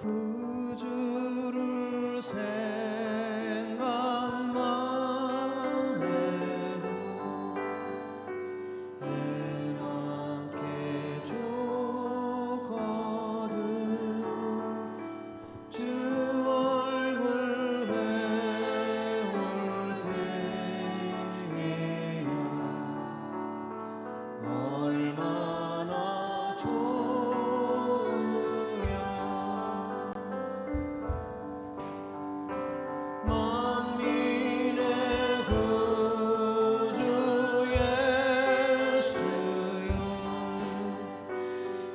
구주를 생각만 해도 내 맘께 좋거든. 주 얼굴 배울 때에야 얼마나 좋으랴. 만민의 구주 예수여,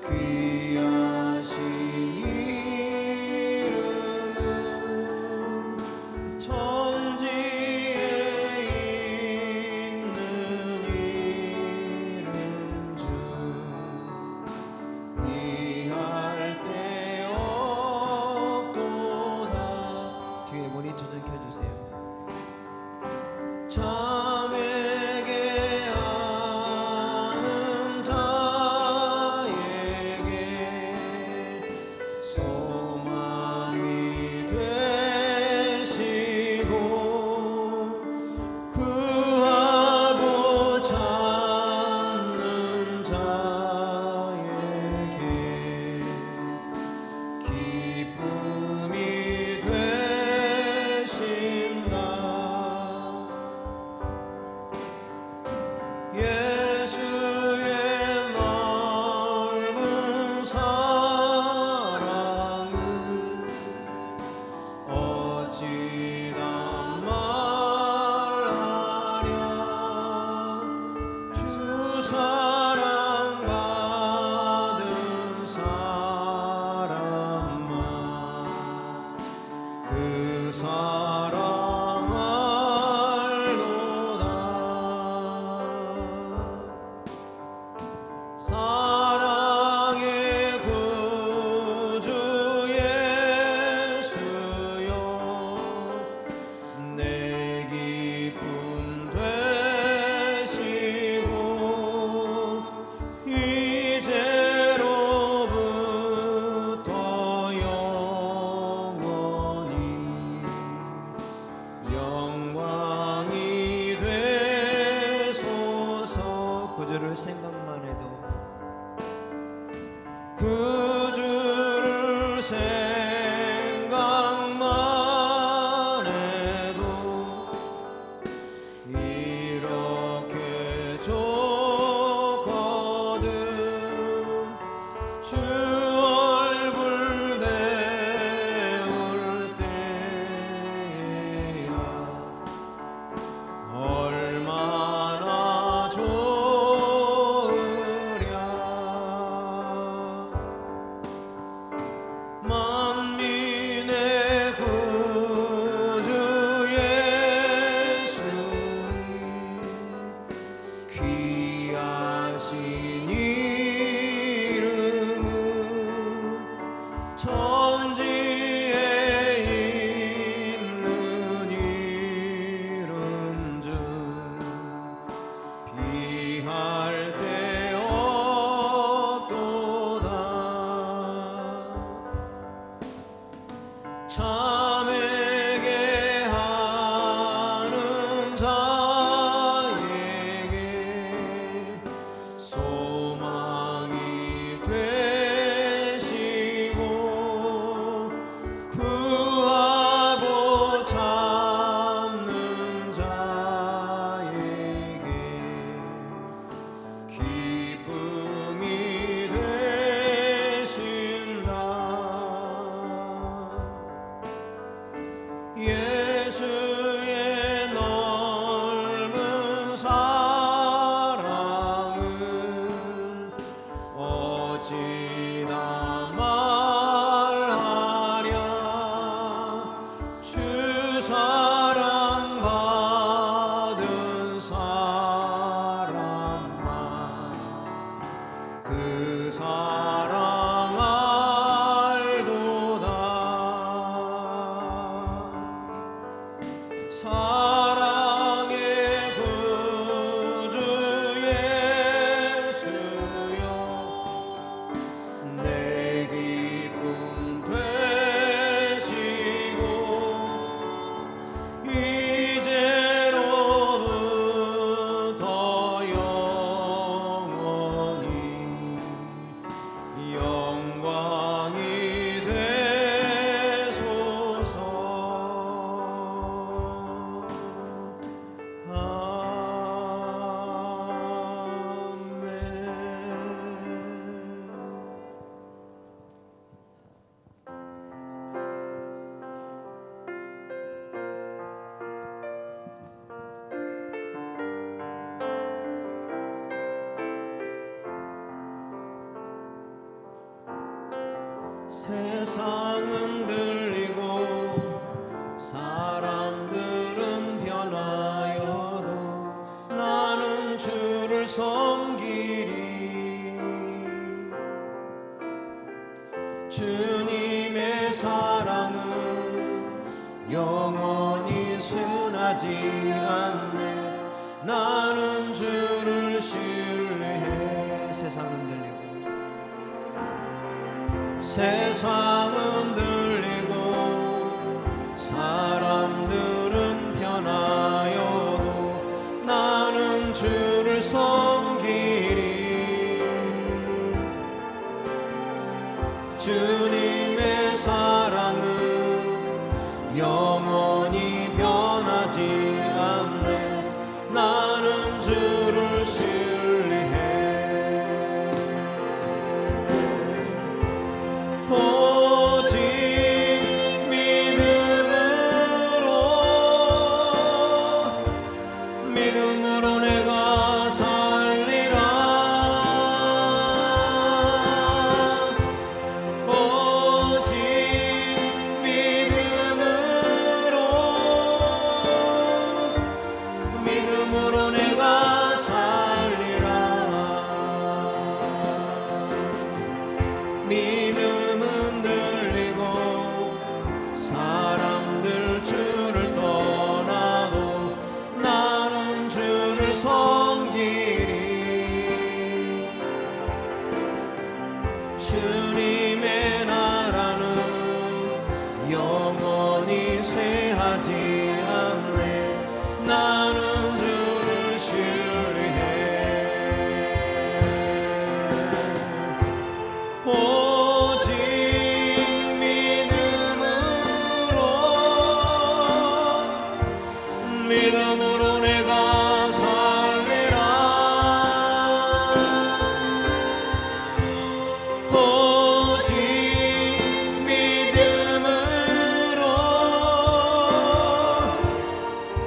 귀하신 이름은 천지에 있는 이름 중 이할 데 없도다. 뒤에 모니터 좀 켜주세요. 참에게 아는 자에게 소망이 되시고, 구하고 찾는 자에게 기쁨이 되신다. 예수의 넓은 사랑을 어찌나 말하랴. 주 사랑받은 사람만 그 사랑 알도다. 사랑의 구주 예수여, 내 기쁨 되시고, 이제로부터 영원히 영광이 되소서. 구주를 생각만 해도, 구주를 생각만 해도 이렇게 좋거든. 주 얼굴 배울 때야 얼마나 좋으랴. 만민의 구주 예수님, 귀하신 이름은 천지에 있는 이름 중 비할 데 없도다. 참에게 하는 자에게 소망이 되시고, 구하고 찾는 자에게 기쁨이 되신다. 예수의 넓은 사랑을 어찌나 말하랴. 주 사랑받은 사람만 그 사랑 알도다. 사랑의 구주 예수여, 내 기쁨 세상은 들리고 사람들은 변하여도 나는 주를 섬기리. 주님의 사랑은 영원히 쇠하지 않네. 나는 주를 신뢰해. 세상은 들리고 세상은 들리고 사람들은 변하여도 나는 주를 섬기리. 주님의 사랑은 영원히 변하지 않네. 나는 주를 신뢰해. 오직 믿음으로 내가 살리라. 오직 믿음으로 내가 살리라. 믿음은 들리고 사람들 주를 떠나도 나는 주를 섬기리. 주님의 나라는 영원히 쇠하지 않네. 나는 주를 신뢰해. 오직 믿음으로 내가 살리라. 오직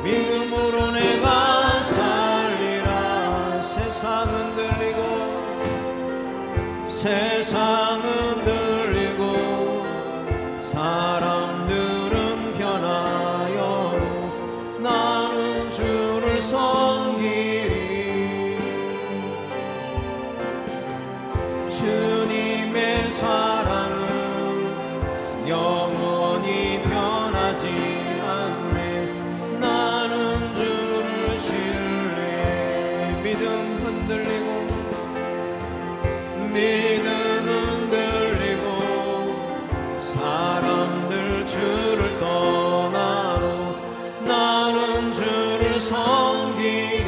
믿음으로 내가 살리라. 세상은 들리고 세상은 들리고 사람들은 변하여 나는 주를 섬기리. 주님의 사랑은 영원히 변하지 않네. 나는 주를 신뢰해. 믿음 흔들리고 믿음은 들리고 사람들 주를 떠나도 나는 주를 섬기리.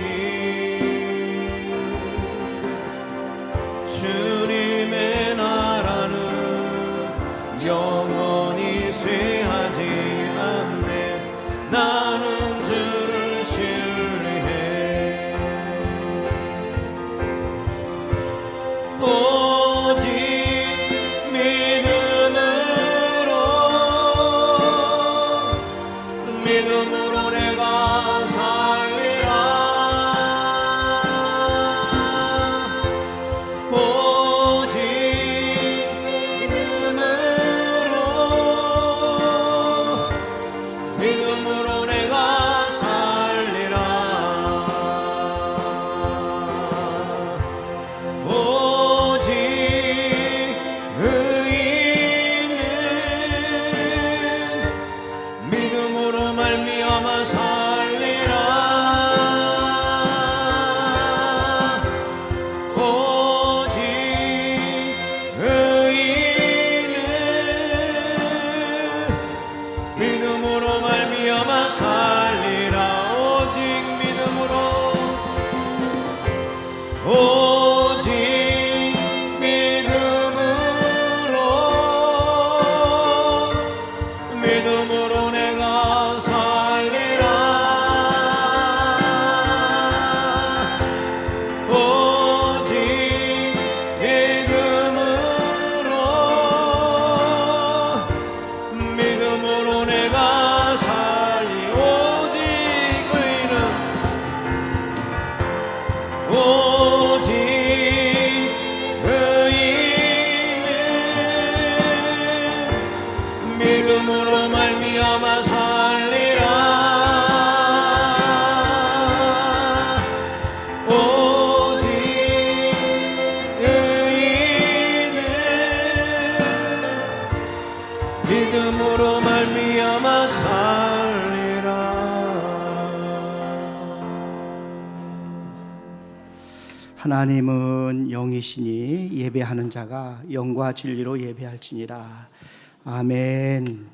주님의 나라는 영원히 쇠하지 않네. 나는 주를 신뢰해. 오직 믿음으로 내가 살리라. 오직 믿음으로 내가 살리라. 오직 하나님은 영이시니 예배하는 자가 영과 진리로 예배할지니라. 아멘.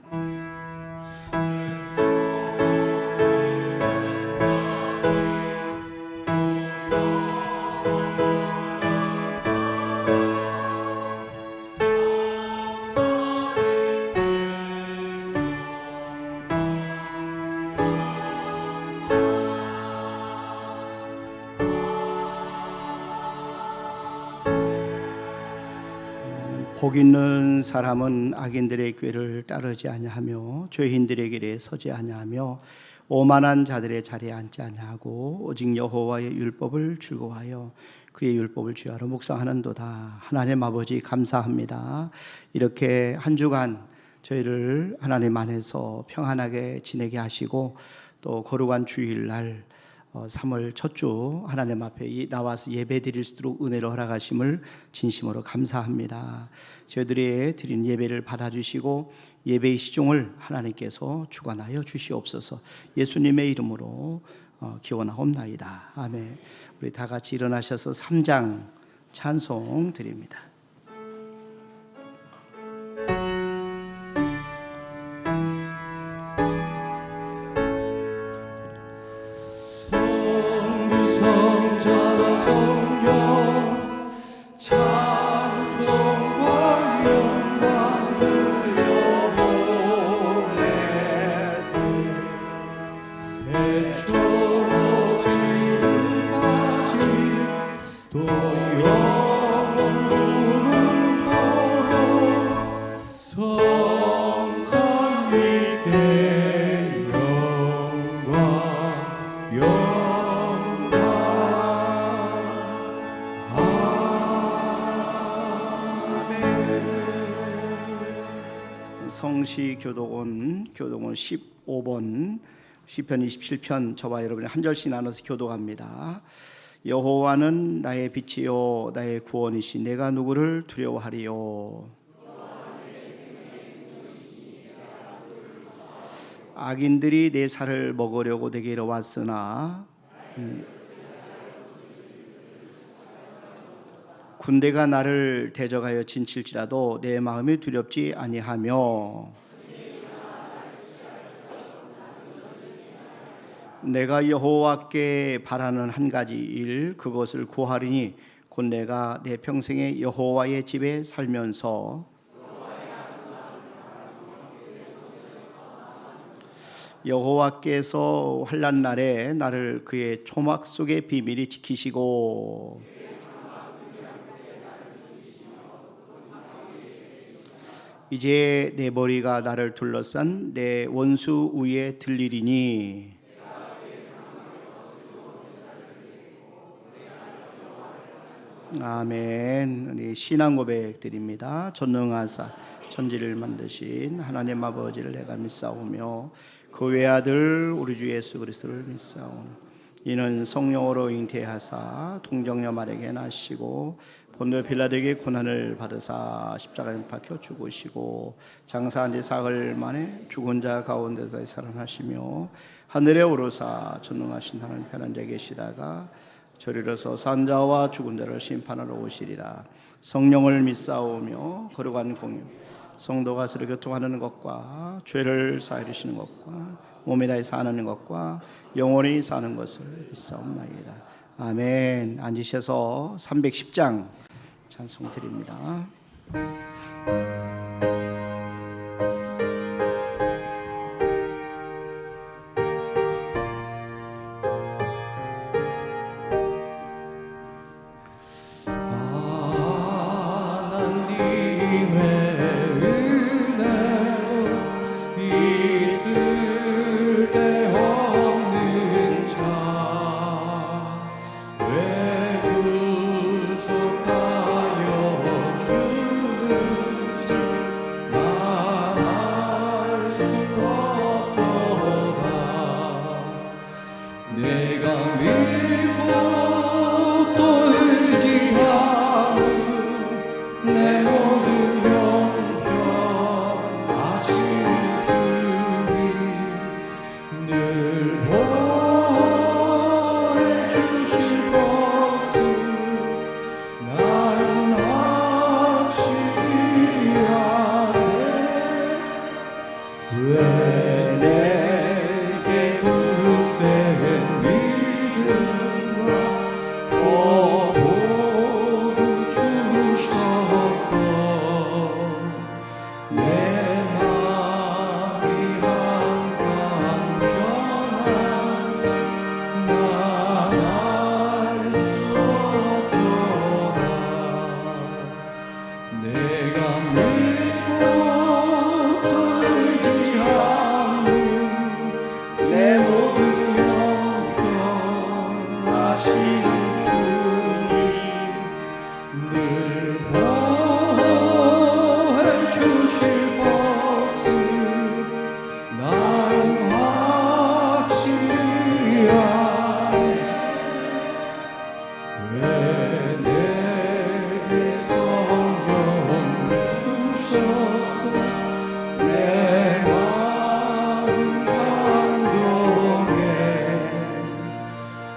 복 있는 사람은 악인들의 꾀를 따르지 아니하며 죄인들의 길에 서지 아니하며 오만한 자들의 자리에 앉지 아니하고 오직 여호와의 율법을 즐거워하여 그의 율법을 주야로 묵상하는도다. 하나님 아버지 감사합니다. 이렇게 한 주간 저희를 하나님 안에서 평안하게 지내게 하시고 또 거룩한 주일날 3월 첫 주 하나님 앞에 나와서 예배 드릴 수 있도록 은혜를 허락하심을 진심으로 감사합니다. 저희들이 드린 예배를 받아주시고 예배의 시종을 하나님께서 주관하여 주시옵소서. 예수님의 이름으로 기원하옵나이다. 아멘. 우리 다 같이 일어나셔서 3장 찬송 드립니다. 성시교독원 15번 시편 27편 저와 여러분이 한 절씩 나눠서 교독합니다. 여호와는 나의 빛이요 나의 구원이시 내가 누구를 두려워하리요. 악인들이 내 살을 먹으려고 내게 이르왔으나 군대가 나를 대적하여 진칠지라도 내 마음이 두렵지 아니하며 내가 여호와께 바라는 한 가지 일 그것을 구하리니 곧 내가 내 평생에 여호와의 집에 살면서 여호와께서 환난 날에 나를 그의 초막 속의 비밀이 지키시고 이제 내 머리가 나를 둘러싼 내 원수 위에 들리리니 아멘. 우리 신앙 고백 드립니다. 전능하사 천지를 만드신 하나님 아버지를 내가 믿사오며 그 외아들 우리 주 예수 그리스도를 믿사오니 이는 성령으로 잉태하사 동정녀 마리아에게 나시고 본토 빌라도에게 고난을 받으사 십자가에 못 박혀 죽으시고 장사한 지 사흘 만에 죽은 자 가운데서 살아나시며 하늘에 오르사 전능하신 하나님 편한 데 계시다가 저리로서 산 자와 죽은 자를 심판하러 오시리라. 성령을 믿사오며 거룩한 공유 성도가 서로 교통하는 것과 죄를 사하시는 것과 몸에 다해 사는 것과 영원히 사는 것을 믿사옵나이다. 아멘. 앉으셔서 310장 찬송 드립니다. 내 모든 영 보호해 주실 것을 나는 확실히 아네. 왜 내게 성령 주셨소. 내 마음 감동해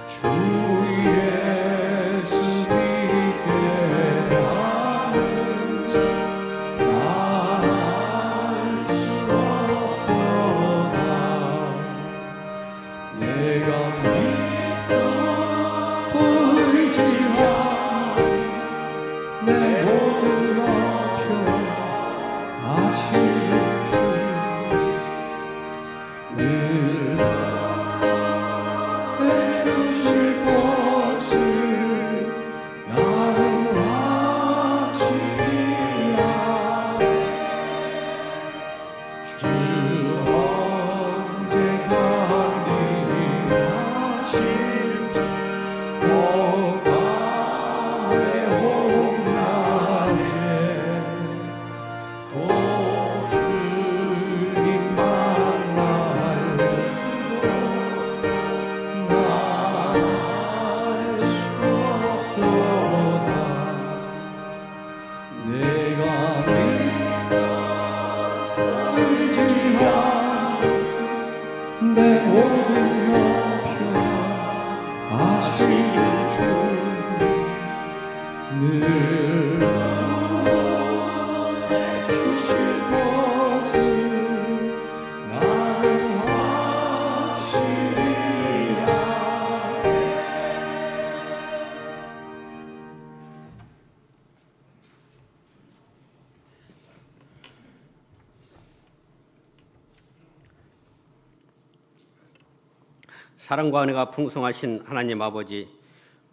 주 예수 믿게 하는 자 나할 수 없도다. 내가 믿고 보이지만 내 모든 형편 아실 주 늘 해주실 것을 나는 확실히 아네. 주 언제가 하실지 오밤에 홍낮에 또 주님 만날래. 나알 수 없도다. 내가 믿고 보이지만 내 모든 형편 아실 주 늘 주실 것을 나는 확실히 아네. 사랑과 은혜가 풍성하신 하나님 아버지,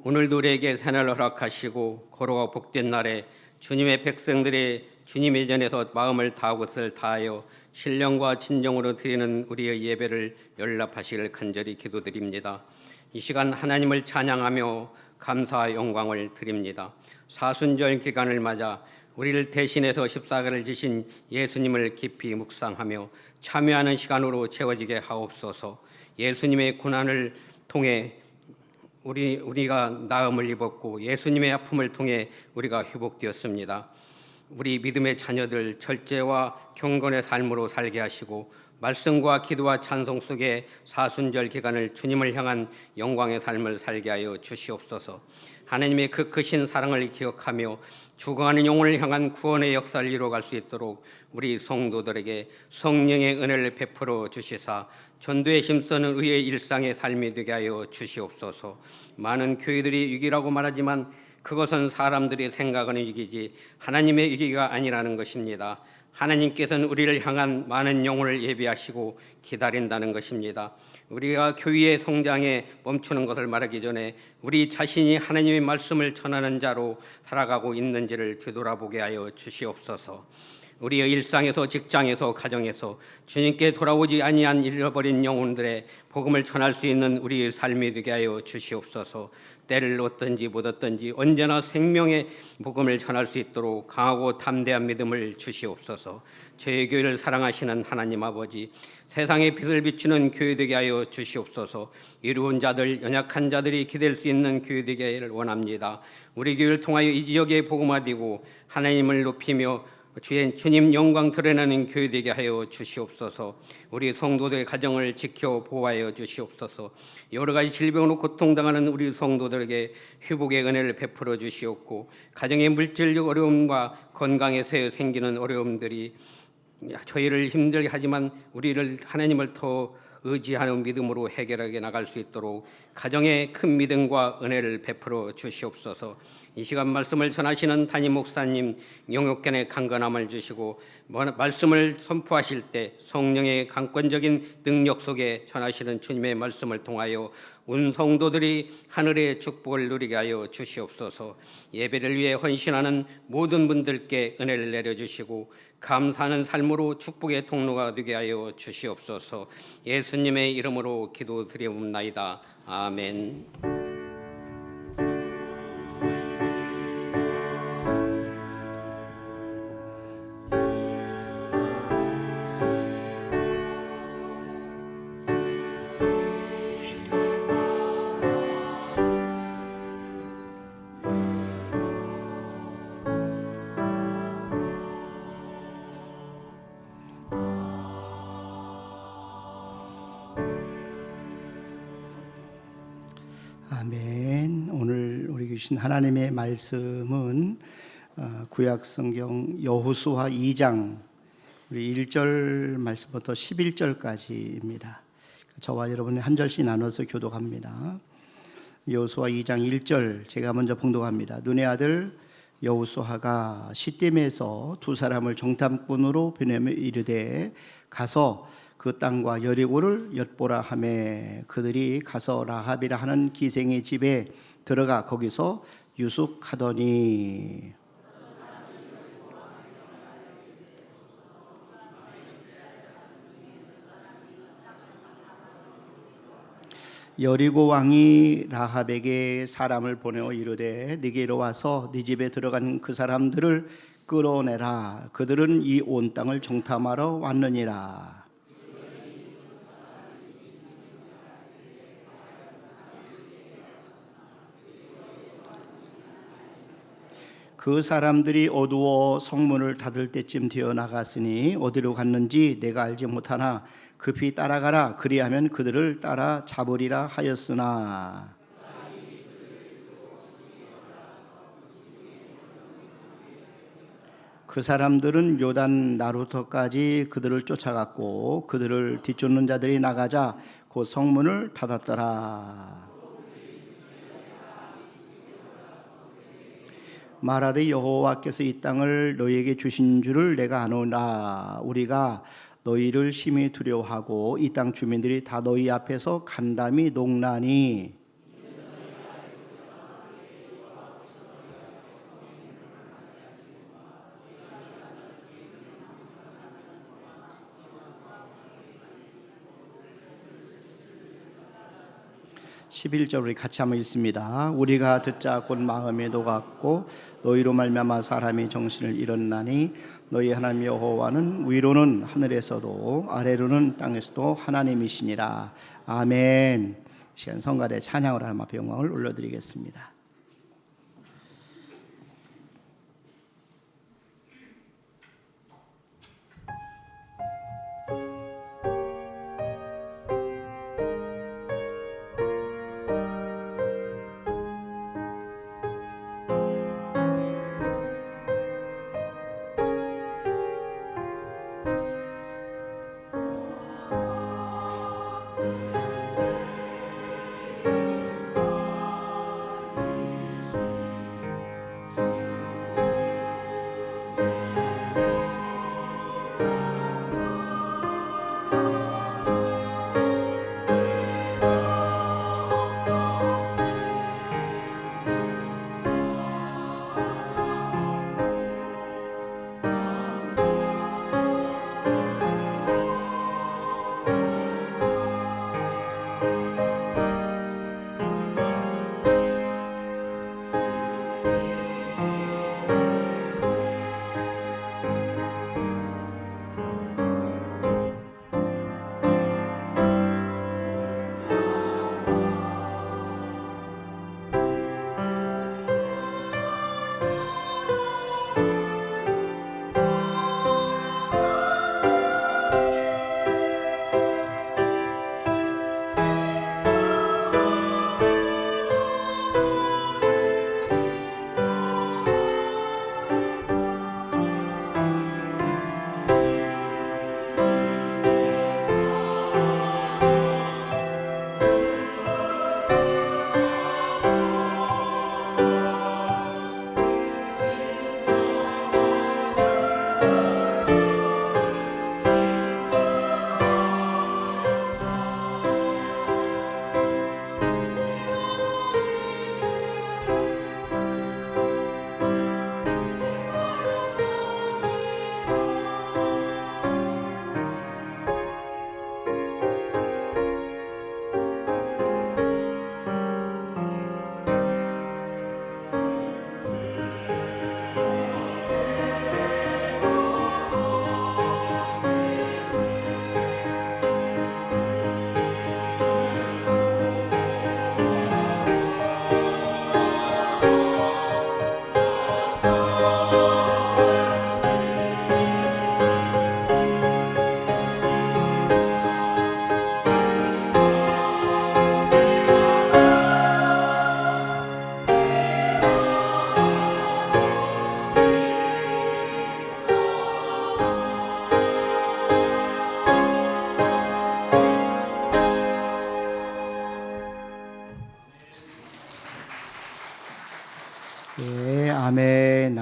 오늘도 우리에게 새날을 허락하시고 거룩하고 복된 날에 주님의 백성들의 주님의 전에서 마음을 다하고 것을 다하여 신령과 진정으로 드리는 우리의 예배를 연락하시길 간절히 기도드립니다. 이 시간 하나님을 찬양하며 감사와 영광을 드립니다. 사순절 기간을 맞아 우리를 대신해서 십자가를 지신 예수님을 깊이 묵상하며 참여하는 시간으로 채워지게 하옵소서. 예수님의 고난을 통해 우리가 나음을 입었고 예수님의 아픔을 통해 우리가 회복되었습니다. 우리 믿음의 자녀들 절제와 경건의 삶으로 살게 하시고 말씀과 기도와 찬송 속에 사순절 기간을 주님을 향한 영광의 삶을 살게 하여 주시옵소서. 하나님의 그 크신 사랑을 기억하며 죽어가는 영혼을 향한 구원의 역사를 이루어갈 수 있도록 우리 성도들에게 성령의 은혜를 베풀어 주시사 전도에 힘쓰는 의의 일상의 삶이 되게 하여 주시옵소서. 많은 교회들이 위기라고 말하지만 그것은 사람들이 생각하는 위기지 하나님의 위기가 아니라는 것입니다. 하나님께서는 우리를 향한 많은 영혼을 예비하시고 기다린다는 것입니다. 우리가 교회의 성장에 멈추는 것을 말하기 전에 우리 자신이 하나님의 말씀을 전하는 자로 살아가고 있는지를 되돌아보게 하여 주시옵소서. 우리의 일상에서 직장에서 가정에서 주님께 돌아오지 아니한 잃어버린 영혼들의 복음을 전할 수 있는 우리의 삶이 되게 하여 주시옵소서. 때를 얻든지 못 얻든지 언제나 생명의 복음을 전할 수 있도록 강하고 담대한 믿음을 주시옵소서. 저희 교회를 사랑하시는 하나님 아버지, 세상의 빛을 비추는 교회 되게 하여 주시옵소서. 이루은 자들, 연약한 자들이 기댈 수 있는 교회 되기를 원합니다. 우리 교회를 통하여 이 지역에 복음화되고 하나님을 높이며 주님 영광 드러나는 교회 되게 하여 주시옵소서. 우리 성도들의 가정을 지켜 보호하여 주시옵소서. 여러 가지 질병으로 고통당하는 우리 성도들에게 회복의 은혜를 베풀어 주시옵고, 가정의 물질적 어려움과 건강에서 생기는 어려움들이 저희를 힘들게 하지만 우리를 하나님을 더 의지하는 믿음으로 해결하게 나갈 수 있도록 가정에 큰 믿음과 은혜를 베풀어 주시옵소서. 이 시간 말씀을 전하시는 담임 목사님 영역견의 강건함을 주시고 말씀을 선포하실 때 성령의 강권적인 능력 속에 전하시는 주님의 말씀을 통하여 온 성도들이 하늘의 축복을 누리게 하여 주시옵소서. 예배를 위해 헌신하는 모든 분들께 은혜를 내려주시고 감사하는 삶으로 축복의 통로가 되게 하여 주시옵소서. 예수님의 이름으로 기도드리옵나이다. 아멘. 주신 하나님의 말씀은 구약 성경 여호수아 2장 우리 1절 말씀부터 11절까지입니다. 저와 여러분이 한 절씩 나눠서 교독합니다. 여호수아 2장 1절 제가 먼저 봉독합니다. 눈의 아들 여호수아가 시딤에서 두 사람을 정탐꾼으로 보내며 이르되 가서 그 땅과 여리고를 엿보라 하매 그들이 가서 라합이라 하는 기생의 집에 들어가 거기서 유숙하더니 여리고 왕이 라합에게 사람을 보내어 이르되 네게로 와서 네 집에 들어간 그 사람들을 끌어내라. 그들은 이 온 땅을 정탐하러 왔느니라. 그 사람들이 어두워 성문을 닫을 때쯤 되어 나갔으니 어디로 갔는지 내가 알지 못하나 급히 따라가라. 그리하면 그들을 따라 잡으리라 하였으나 그 사람들은 요단 나루터까지 그들을 쫓아갔고 그들을 뒤쫓는 자들이 나가자 곧 성문을 닫았더라. 말하되 여호와께서 이 땅을 너희에게 주신 줄을 내가 아노라. 우리가 너희를 심히 두려워하고 이 땅 주민들이 다 너희 앞에서 간담이 농나니 (11절) 우리 같이 한번 읽습니다. 우리가 듣자 곧 마음이 녹았고 너희로 말미암아 사람이 정신을 잃었나니 너희 하나님 여호와는 위로는 하늘에서도 아래로는 땅에서도 하나님이시니라. 아멘. 시간 성가대 찬양으로 하나님 앞에 영광을 올려드리겠습니다.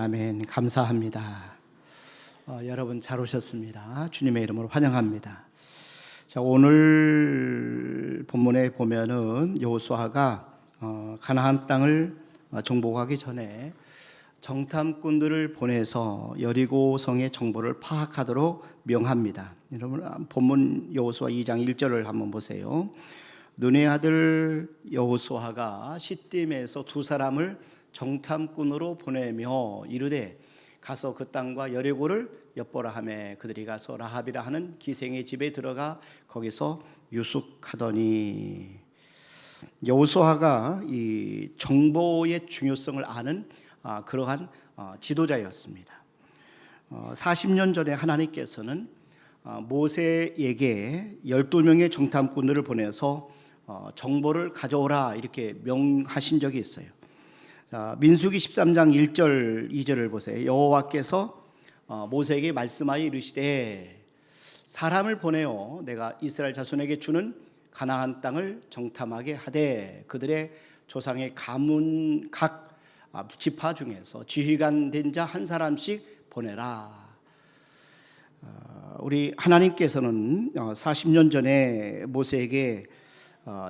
아멘. 감사합니다. 여러분 잘 오셨습니다. 주님의 이름으로 환영합니다. 자, 오늘 본문에 보면은 여호수아가 가나안 땅을 정복하기 전에 정탐꾼들을 보내서 여리고 성의 정보를 파악하도록 명합니다. 여러분 본문 여호수아 2장 1절을 한번 보세요. 눈의 아들 여호수아가 시딤에서 두 사람을 정탐꾼으로 보내며 이르되 가서 그 땅과 여리고를 엿보라 하매 그들이 가서 라합이라 하는 기생의 집에 들어가 거기서 유숙하더니 여호수아가 이 정보의 중요성을 아는 그러한 지도자였습니다. 40년 전에 하나님께서는 모세에게 12명의 정탐꾼들을 보내서 정보를 가져오라 이렇게 명하신 적이 있어요. 민수기 13장 1절 2절을 보세요. 여호와께서 모세에게 말씀하여 이르시되 사람을 보내어 내가 이스라엘 자손에게 주는 가나안 땅을 정탐하게 하되 그들의 조상의 가문 각 지파 중에서 지휘관 된 자 한 사람씩 보내라. 우리 하나님께서는 40년 전에 모세에게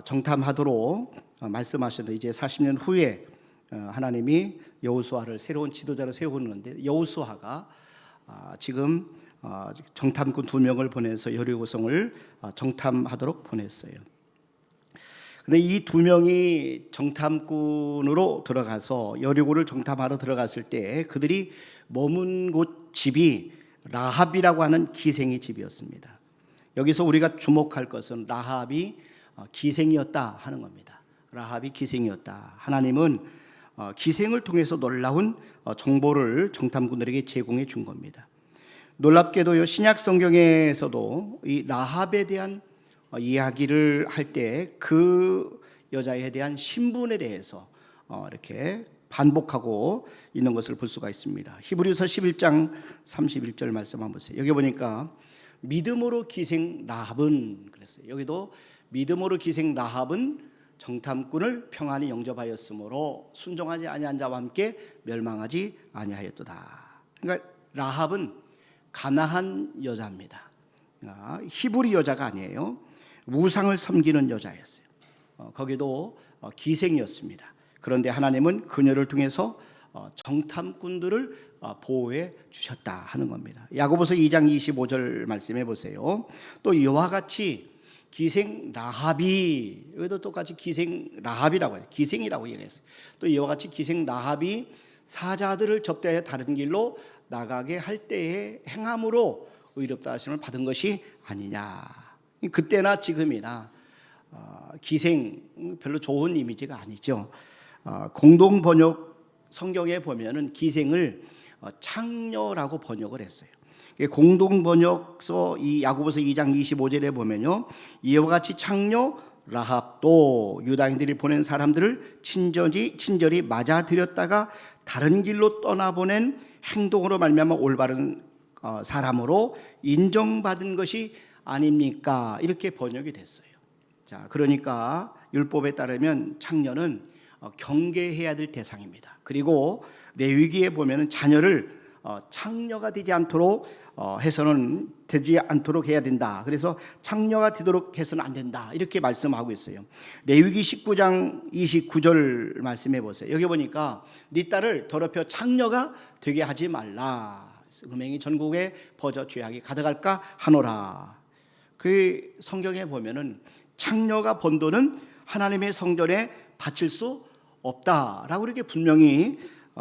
정탐하도록 말씀하셨는데 이제 40년 후에 하나님이 여호수아를 새로운 지도자로 세우는데 여호수아가 지금 정탐꾼 2명을 보내서 여리고성을 정탐하도록 보냈어요. 그런데 이 2명이 정탐꾼으로 들어가서 여리고를 정탐하러 들어갔을 때 그들이 머문 곳 집이 라합이라고 하는 기생의 집이었습니다. 여기서 우리가 주목할 것은 라합이 기생이었다 하는 겁니다. 라합이 기생이었다. 하나님은 기생을 통해서 놀라운 정보를 정탐꾼들에게 제공해 준 겁니다. 놀랍게도요 신약 성경에서도 이 라합에 대한 이야기를 할 때 그 여자에 대한 신분에 대해서 이렇게 반복하고 있는 것을 볼 수가 있습니다. 히브리서 11장 31절 말씀 한번 보세요. 여기 보니까 믿음으로 기생 라합은 그랬어요. 여기도 믿음으로 기생 라합은 정탐꾼을 평안히 영접하였으므로 순종하지 아니한 자와 함께 멸망하지 아니하였도다. 그러니까 라합은 가나안 여자입니다. 히브리 여자가 아니에요. 우상을 섬기는 여자였어요. 거기도 기생이었습니다. 그런데 하나님은 그녀를 통해서 정탐꾼들을 보호해 주셨다 하는 겁니다. 야고보서 2장 25절 말씀해 보세요. 또 이와 같이 기생 라합이 여기도 똑같이 기생 라합이라고 해요. 기생이라고 얘기했어요. 또 이와 같이 기생 라합이 사자들을 접대하여 다른 길로 나가게 할 때의 행함으로 의롭다 하심을 받은 것이 아니냐. 그때나 지금이나 기생 별로 좋은 이미지가 아니죠. 공동 번역 성경에 보면은 기생을 창녀라고 번역을 했어요. 공동 번역서 이 야고보서 2장 25절에 보면요. 이와 같이 창녀 라합도 유다인들이 보낸 사람들을 친절히 맞아들였다가 다른 길로 떠나보낸 행동으로 말미암아 올바른 사람으로 인정받은 것이 아닙니까? 이렇게 번역이 됐어요. 자, 그러니까 율법에 따르면 창녀는 경계해야 될 대상입니다. 그리고 레위기에 보면은 자녀를 창녀가 되지 않도록 해서는 되지 않도록 해야 된다. 그래서 창녀가 되도록 해서는 안 된다. 이렇게 말씀하고 있어요. 레위기 19장 29절 말씀해 보세요. 여기 보니까 네 딸을 더럽혀 창녀가 되게 하지 말라. 음행이 전국에 퍼져 죄악이 가득할까 하노라. 그 성경에 보면은 창녀가 번 돈은 하나님의 성전에 바칠 수 없다라고 이렇게 분명히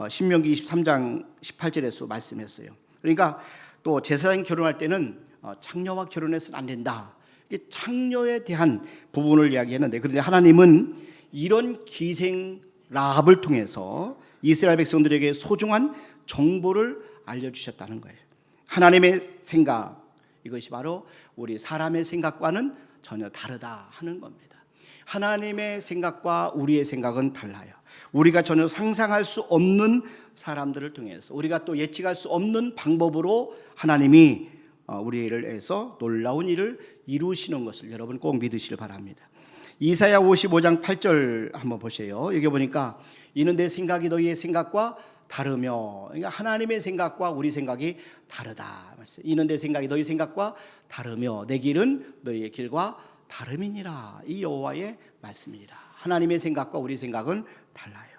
신명기 23장 18절에서 말씀했어요. 그러니까 또 제사장 결혼할 때는 창녀와 결혼해서는 안 된다. 이게 창녀에 대한 부분을 이야기했는데 그런데 하나님은 이런 기생 라합을 통해서 이스라엘 백성들에게 소중한 정보를 알려주셨다는 거예요. 하나님의 생각 이것이 바로 우리 사람의 생각과는 전혀 다르다 하는 겁니다. 하나님의 생각과 우리의 생각은 달라요. 우리가 전혀 상상할 수 없는 사람들을 통해서 우리가 또 예측할 수 없는 방법으로 하나님이 우리를 해서 놀라운 일을 이루시는 것을 여러분 꼭 믿으시길 바랍니다. 이사야 55장 8절 한번 보세요. 여기 보니까 이는 내 생각이 너희의 생각과 다르며, 그러니까 하나님의 생각과 우리 생각이 다르다. 이는 내 생각이 너희 생각과 다르며 내 길은 너희의 길과 다름이니라. 이 여호와의 말씀이니라. 하나님의 생각과 우리 생각은 달라요.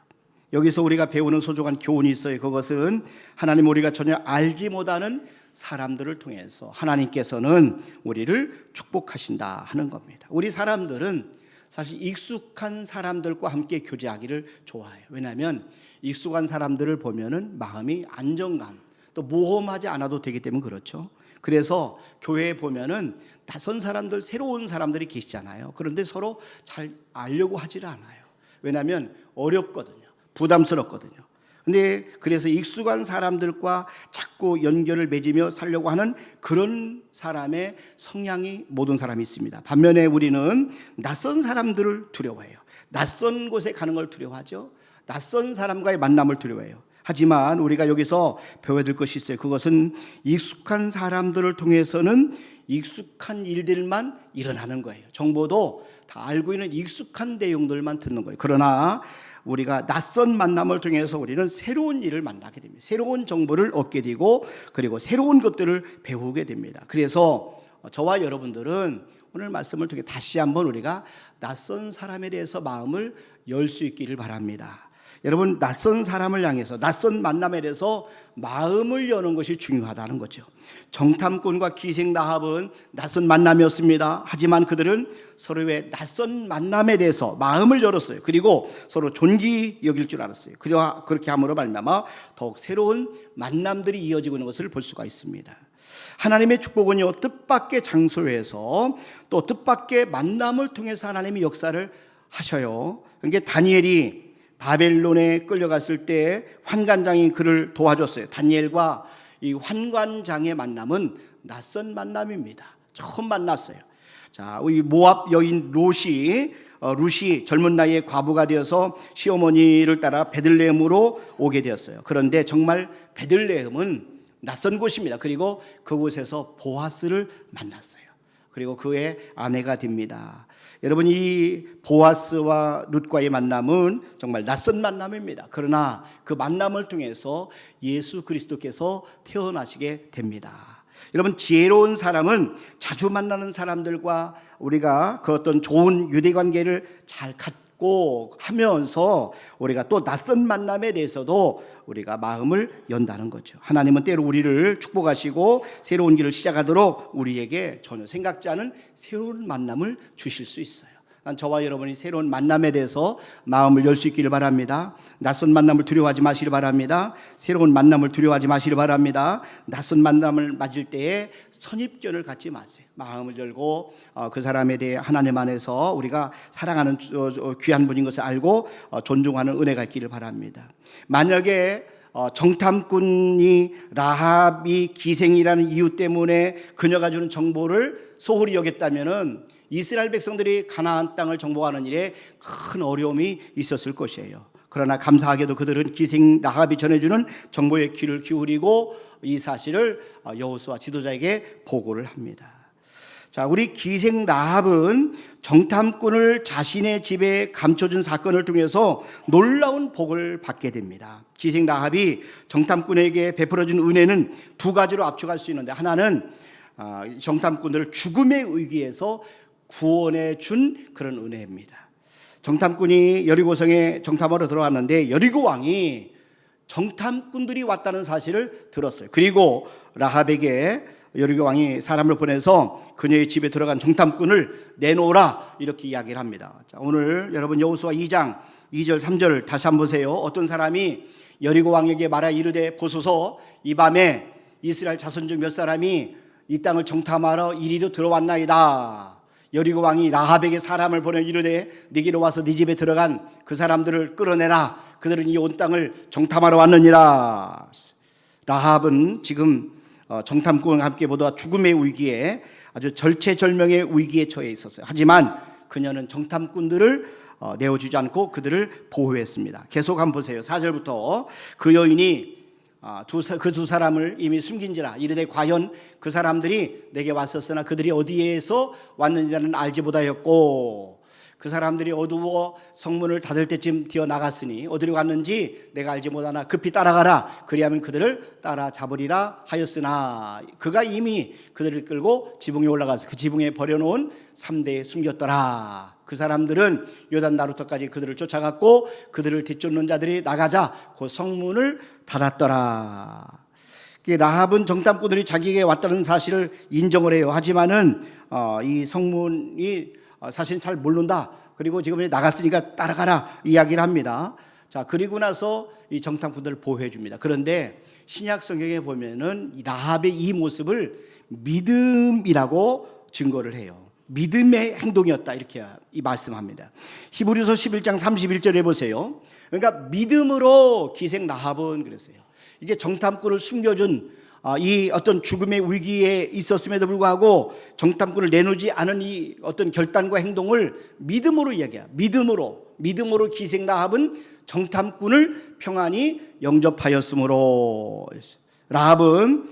여기서 우리가 배우는 소중한 교훈이 있어요. 그것은 하나님 우리가 전혀 알지 못하는 사람들을 통해서 하나님께서는 우리를 축복하신다 하는 겁니다. 우리 사람들은 사실 익숙한 사람들과 함께 교제하기를 좋아해요. 왜냐하면 익숙한 사람들을 보면은 마음이 안정감, 또 모험하지 않아도 되기 때문에 그렇죠. 그래서 교회에 보면은 낯선 사람들, 새로운 사람들이 계시잖아요. 그런데 서로 잘 알려고 하지를 않아요. 왜냐하면 어렵거든요. 부담스럽거든요. 근데 그래서 익숙한 사람들과 자꾸 연결을 맺으며 살려고 하는 그런 사람의 성향이 모든 사람이 있습니다. 반면에 우리는 낯선 사람들을 두려워해요. 낯선 곳에 가는 걸 두려워하죠. 낯선 사람과의 만남을 두려워해요. 하지만 우리가 여기서 배워야 될 것이 있어요. 그것은 익숙한 사람들을 통해서는 익숙한 일들만 일어나는 거예요. 정보도 다 알고 있는 익숙한 내용들만 듣는 거예요. 그러나 우리가 낯선 만남을 통해서 우리는 새로운 일을 만나게 됩니다. 새로운 정보를 얻게 되고 그리고 새로운 것들을 배우게 됩니다. 그래서 저와 여러분들은 오늘 말씀을 통해 다시 한번 우리가 낯선 사람에 대해서 마음을 열 수 있기를 바랍니다. 여러분, 낯선 사람을 향해서 낯선 만남에 대해서 마음을 여는 것이 중요하다는 거죠. 정탐꾼과 기생 라합은 낯선 만남이었습니다. 하지만 그들은 서로의 낯선 만남에 대해서 마음을 열었어요. 그리고 서로 존귀 여길 줄 알았어요. 그렇게 함으로 말미암아 더욱 새로운 만남들이 이어지고 있는 것을 볼 수가 있습니다. 하나님의 축복은요, 뜻밖의 장소에서 또 뜻밖의 만남을 통해서 하나님이 역사를 하셔요. 그러니까 다니엘이 바벨론에 끌려갔을 때 환관장이 그를 도와줬어요. 다니엘과 이 환관장의 만남은 낯선 만남입니다. 처음 만났어요. 자, 이 모압 여인 룻이 젊은 나이에 과부가 되어서 시어머니를 따라 베들레헴으로 오게 되었어요. 그런데 정말 베들레헴은 낯선 곳입니다. 그리고 그곳에서 보아스를 만났어요. 그리고 그의 아내가 됩니다. 여러분, 이 보아스와 룻과의 만남은 정말 낯선 만남입니다. 그러나 그 만남을 통해서 예수 그리스도께서 태어나시게 됩니다. 여러분, 지혜로운 사람은 자주 만나는 사람들과 우리가 그 어떤 좋은 유대관계를 잘 갖고 하면서 우리가 또 낯선 만남에 대해서도 우리가 마음을 연다는 거죠. 하나님은 때로 우리를 축복하시고 새로운 길을 시작하도록 우리에게 전혀 생각지 않은 새로운 만남을 주실 수 있어요. 난 저와 여러분이 새로운 만남에 대해서 마음을 열 수 있기를 바랍니다. 낯선 만남을 두려워하지 마시길 바랍니다. 새로운 만남을 두려워하지 마시길 바랍니다. 낯선 만남을 맞을 때에 선입견을 갖지 마세요. 마음을 열고 그 사람에 대해 하나님 안에서 우리가 사랑하는 귀한 분인 것을 알고 존중하는 은혜가 있기를 바랍니다. 만약에 정탐꾼이 라합이 기생이라는 이유 때문에 그녀가 주는 정보를 소홀히 여겼다면은 이스라엘 백성들이 가나안 땅을 정복하는 일에 큰 어려움이 있었을 것이에요. 그러나 감사하게도 그들은 기생 라합이 전해주는 정보에 귀를 기울이고 이 사실을 여호수아 지도자에게 보고를 합니다. 자, 우리 기생 라합은 정탐꾼을 자신의 집에 감춰준 사건을 통해서 놀라운 복을 받게 됩니다. 기생 라합이 정탐꾼에게 베풀어준 은혜는 두 가지로 압축할 수 있는데, 하나는 정탐꾼들을 죽음의 위기에서 구원해 준 그런 은혜입니다. 정탐꾼이 여리고성에 정탐하러 들어왔는데 여리고 왕이 정탐꾼들이 왔다는 사실을 들었어요. 그리고 라합에게 여리고 왕이 사람을 보내서 그녀의 집에 들어간 정탐꾼을 내놓으라 이렇게 이야기를 합니다. 자, 오늘 여러분 여호수아 2장 2절 3절을 다시 한번 보세요. 어떤 사람이 여리고 왕에게 말하 이르되 보소서 이 밤에 이스라엘 자손 중 몇 사람이 이 땅을 정탐하러 이리로 들어왔나이다. 여리고 왕이 라합에게 사람을 보내 이르되 네게로 와서 네 집에 들어간 그 사람들을 끌어내라. 그들은 이 온 땅을 정탐하러 왔느니라. 라합은 지금 정탐꾼과 함께 모두 죽음의 위기에 아주 절체절명의 위기에 처해 있었어요. 하지만 그녀는 정탐꾼들을 내어주지 않고 그들을 보호했습니다. 계속 한번 보세요. 4절부터 그 여인이 그 두 사람을 이미 숨긴지라 이르되 과연 그 사람들이 내게 왔었으나 그들이 어디에서 왔는지는 알지 못하였고 그 사람들이 어두워 성문을 닫을 때쯤 뛰어나갔으니 어디로 갔는지 내가 알지 못하나 급히 따라가라. 그리하면 그들을 따라잡으리라 하였으나 그가 이미 그들을 끌고 지붕에 올라가서 그 지붕에 버려놓은 3대에 숨겼더라. 그 사람들은 요단 나루터까지 그들을 쫓아갔고 그들을 뒤쫓는 자들이 나가자 그 성문을 닫았더라. 라합은 정탐꾼들이 자기에게 왔다는 사실을 인정을 해요. 하지만은 이 성문이 사실 잘 모른다. 그리고 지금 나갔으니까 따라가라 이야기를 합니다. 자, 그리고 나서 이 정탐꾼들을 보호해 줍니다. 그런데 신약 성경에 보면은 이 라합의 이 모습을 믿음이라고 증거를 해요. 믿음의 행동이었다 이렇게 이 말씀합니다. 히브리서 11장 31절에 보세요. 그러니까 믿음으로 기생 라합은 그랬어요. 이게 정탐꾼을 숨겨준 이 어떤 죽음의 위기에 있었음에도 불구하고 정탐꾼을 내놓지 않은 이 어떤 결단과 행동을 믿음으로 이야기해요. 믿음으로 기생 라합은 정탐꾼을 평안히 영접하였으므로. 라합은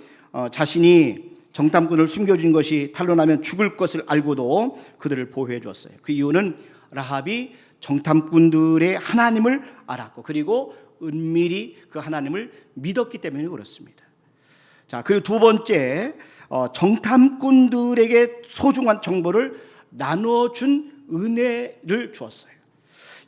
자신이 정탐꾼을 숨겨준 것이 탄로나면 죽을 것을 알고도 그들을 보호해 주었어요. 그 이유는 라합이 정탐꾼들의 하나님을 알았고 그리고 은밀히 그 하나님을 믿었기 때문에 그렇습니다. 자, 그리고 두 번째, 정탐꾼들에게 소중한 정보를 나눠준 은혜를 주었어요.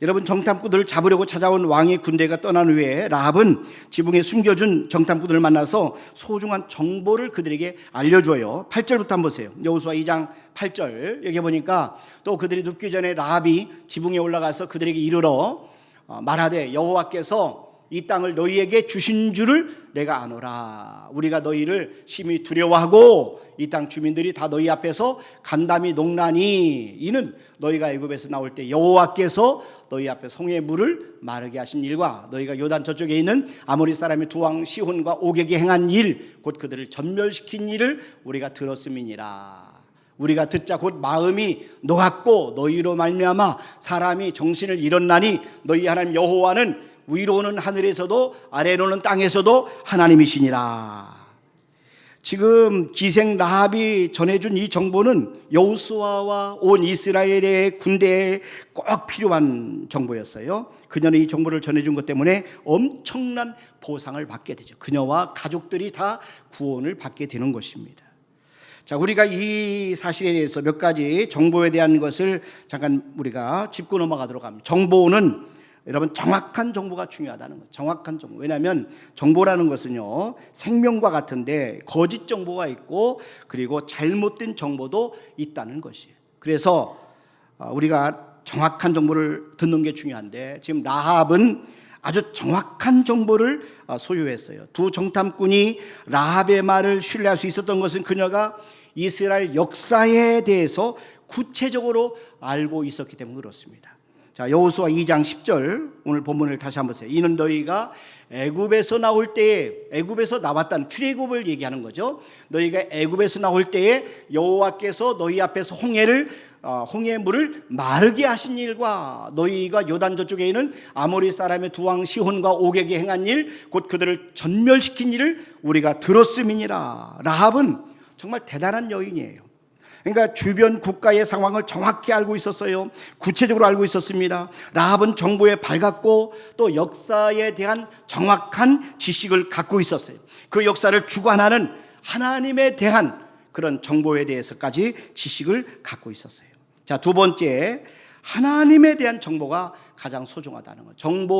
여러분, 정탐꾼들을 잡으려고 찾아온 왕의 군대가 떠난 후에 라합은 지붕에 숨겨준 정탐꾼들을 만나서 소중한 정보를 그들에게 알려줘요. 8절부터 한번 보세요. 여호수아 2장 8절 여기 보니까 또 그들이 눕기 전에 라합이 지붕에 올라가서 그들에게 이르러 말하되 여호와께서 이 땅을 너희에게 주신 줄을 내가 아노라. 우리가 너희를 심히 두려워하고 이 땅 주민들이 다 너희 앞에서 간담이 녹나니 이는 너희가 애굽에서 나올 때 여호와께서 너희 앞에 송의 물을 마르게 하신 일과 너희가 요단 저쪽에 있는 아모리 사람의 두 왕 시혼과 오격이 행한 일 곧 그들을 전멸시킨 일을 우리가 들었음이니라. 우리가 듣자 곧 마음이 녹았고 너희로 말미암아 사람이 정신을 잃었나니 너희 하나님 여호와는 위로는 하늘에서도 아래로는 땅에서도 하나님이시니라. 지금 기생 라합이 전해준 이 정보는 여호수아와 온 이스라엘의 군대에 꼭 필요한 정보였어요. 그녀는 이 정보를 전해준 것 때문에 엄청난 보상을 받게 되죠. 그녀와 가족들이 다 구원을 받게 되는 것입니다. 자, 우리가 이 사실에 대해서 몇 가지 정보에 대한 것을 잠깐 우리가 짚고 넘어가도록 합니다. 정보는 여러분 정확한 정보가 중요하다는 거예요. 정확한 정보. 왜냐하면 정보라는 것은요 생명과 같은데 거짓 정보가 있고 그리고 잘못된 정보도 있다는 것이에요. 그래서 우리가 정확한 정보를 듣는 게 중요한데 지금 라합은 아주 정확한 정보를 소유했어요. 두 정탐꾼이 라합의 말을 신뢰할 수 있었던 것은 그녀가 이스라엘 역사에 대해서 구체적으로 알고 있었기 때문에 그렇습니다. 자, 여호수아 2장 10절 오늘 본문을 다시 한번 보세요. 이는 너희가 애굽에서 나올 때에 애굽에서 나왔다는 출애굽을 얘기하는 거죠. 너희가 애굽에서 나올 때에 여호와께서 너희 앞에서 홍해 물을 마르게 하신 일과 너희가 요단 저쪽에 있는 아모리 사람의 두 왕 시혼과 오격이 행한 일 곧 그들을 전멸시킨 일을 우리가 들었음이니라. 라합은 정말 대단한 여인이에요. 그러니까 주변 국가의 상황을 정확히 알고 있었어요. 구체적으로 알고 있었습니다. 라합은 정보에 밝았고 또 역사에 대한 정확한 지식을 갖고 있었어요. 그 역사를 주관하는 하나님에 대한 그런 정보에 대해서까지 지식을 갖고 있었어요. 자, 두 번째, 하나님에 대한 정보가 가장 소중하다는 것.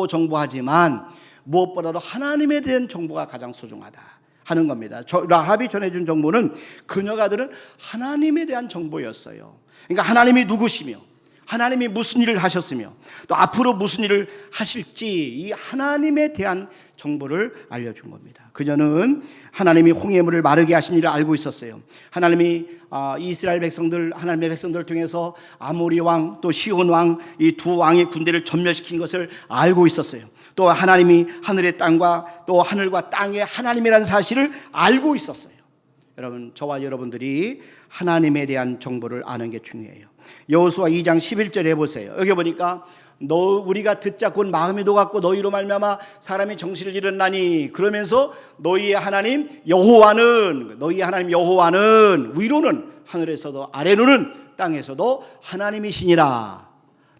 정보하지만 무엇보다도 하나님에 대한 정보가 가장 소중하다 하는 겁니다. 라합이 전해준 정보는 그녀가 들은 하나님에 대한 정보였어요. 그러니까 하나님이 누구시며 하나님이 무슨 일을 하셨으며 또 앞으로 무슨 일을 하실지 이 하나님에 대한 정보를 알려준 겁니다. 그녀는 하나님이 홍해물을 마르게 하신 일을 알고 있었어요. 하나님이 이스라엘 백성들 하나님의 백성들을 통해서 아모리 왕 또 시온 왕 이 두 왕의 군대를 전멸시킨 것을 알고 있었어요. 또 하나님이 하늘의 땅과 또 하늘과 땅의 하나님이라는 사실을 알고 있었어요. 여러분, 저와 여러분들이 하나님에 대한 정보를 아는 게 중요해요. 여호수아 2장 11절에 보세요. 여기 보니까 우리가 듣자 곧 마음이 녹았고 너희로 말미암아 사람이 정신을 잃었나니 그러면서 너희의 하나님 여호와는 위로는 하늘에서도 아래로는 땅에서도 하나님이시니라.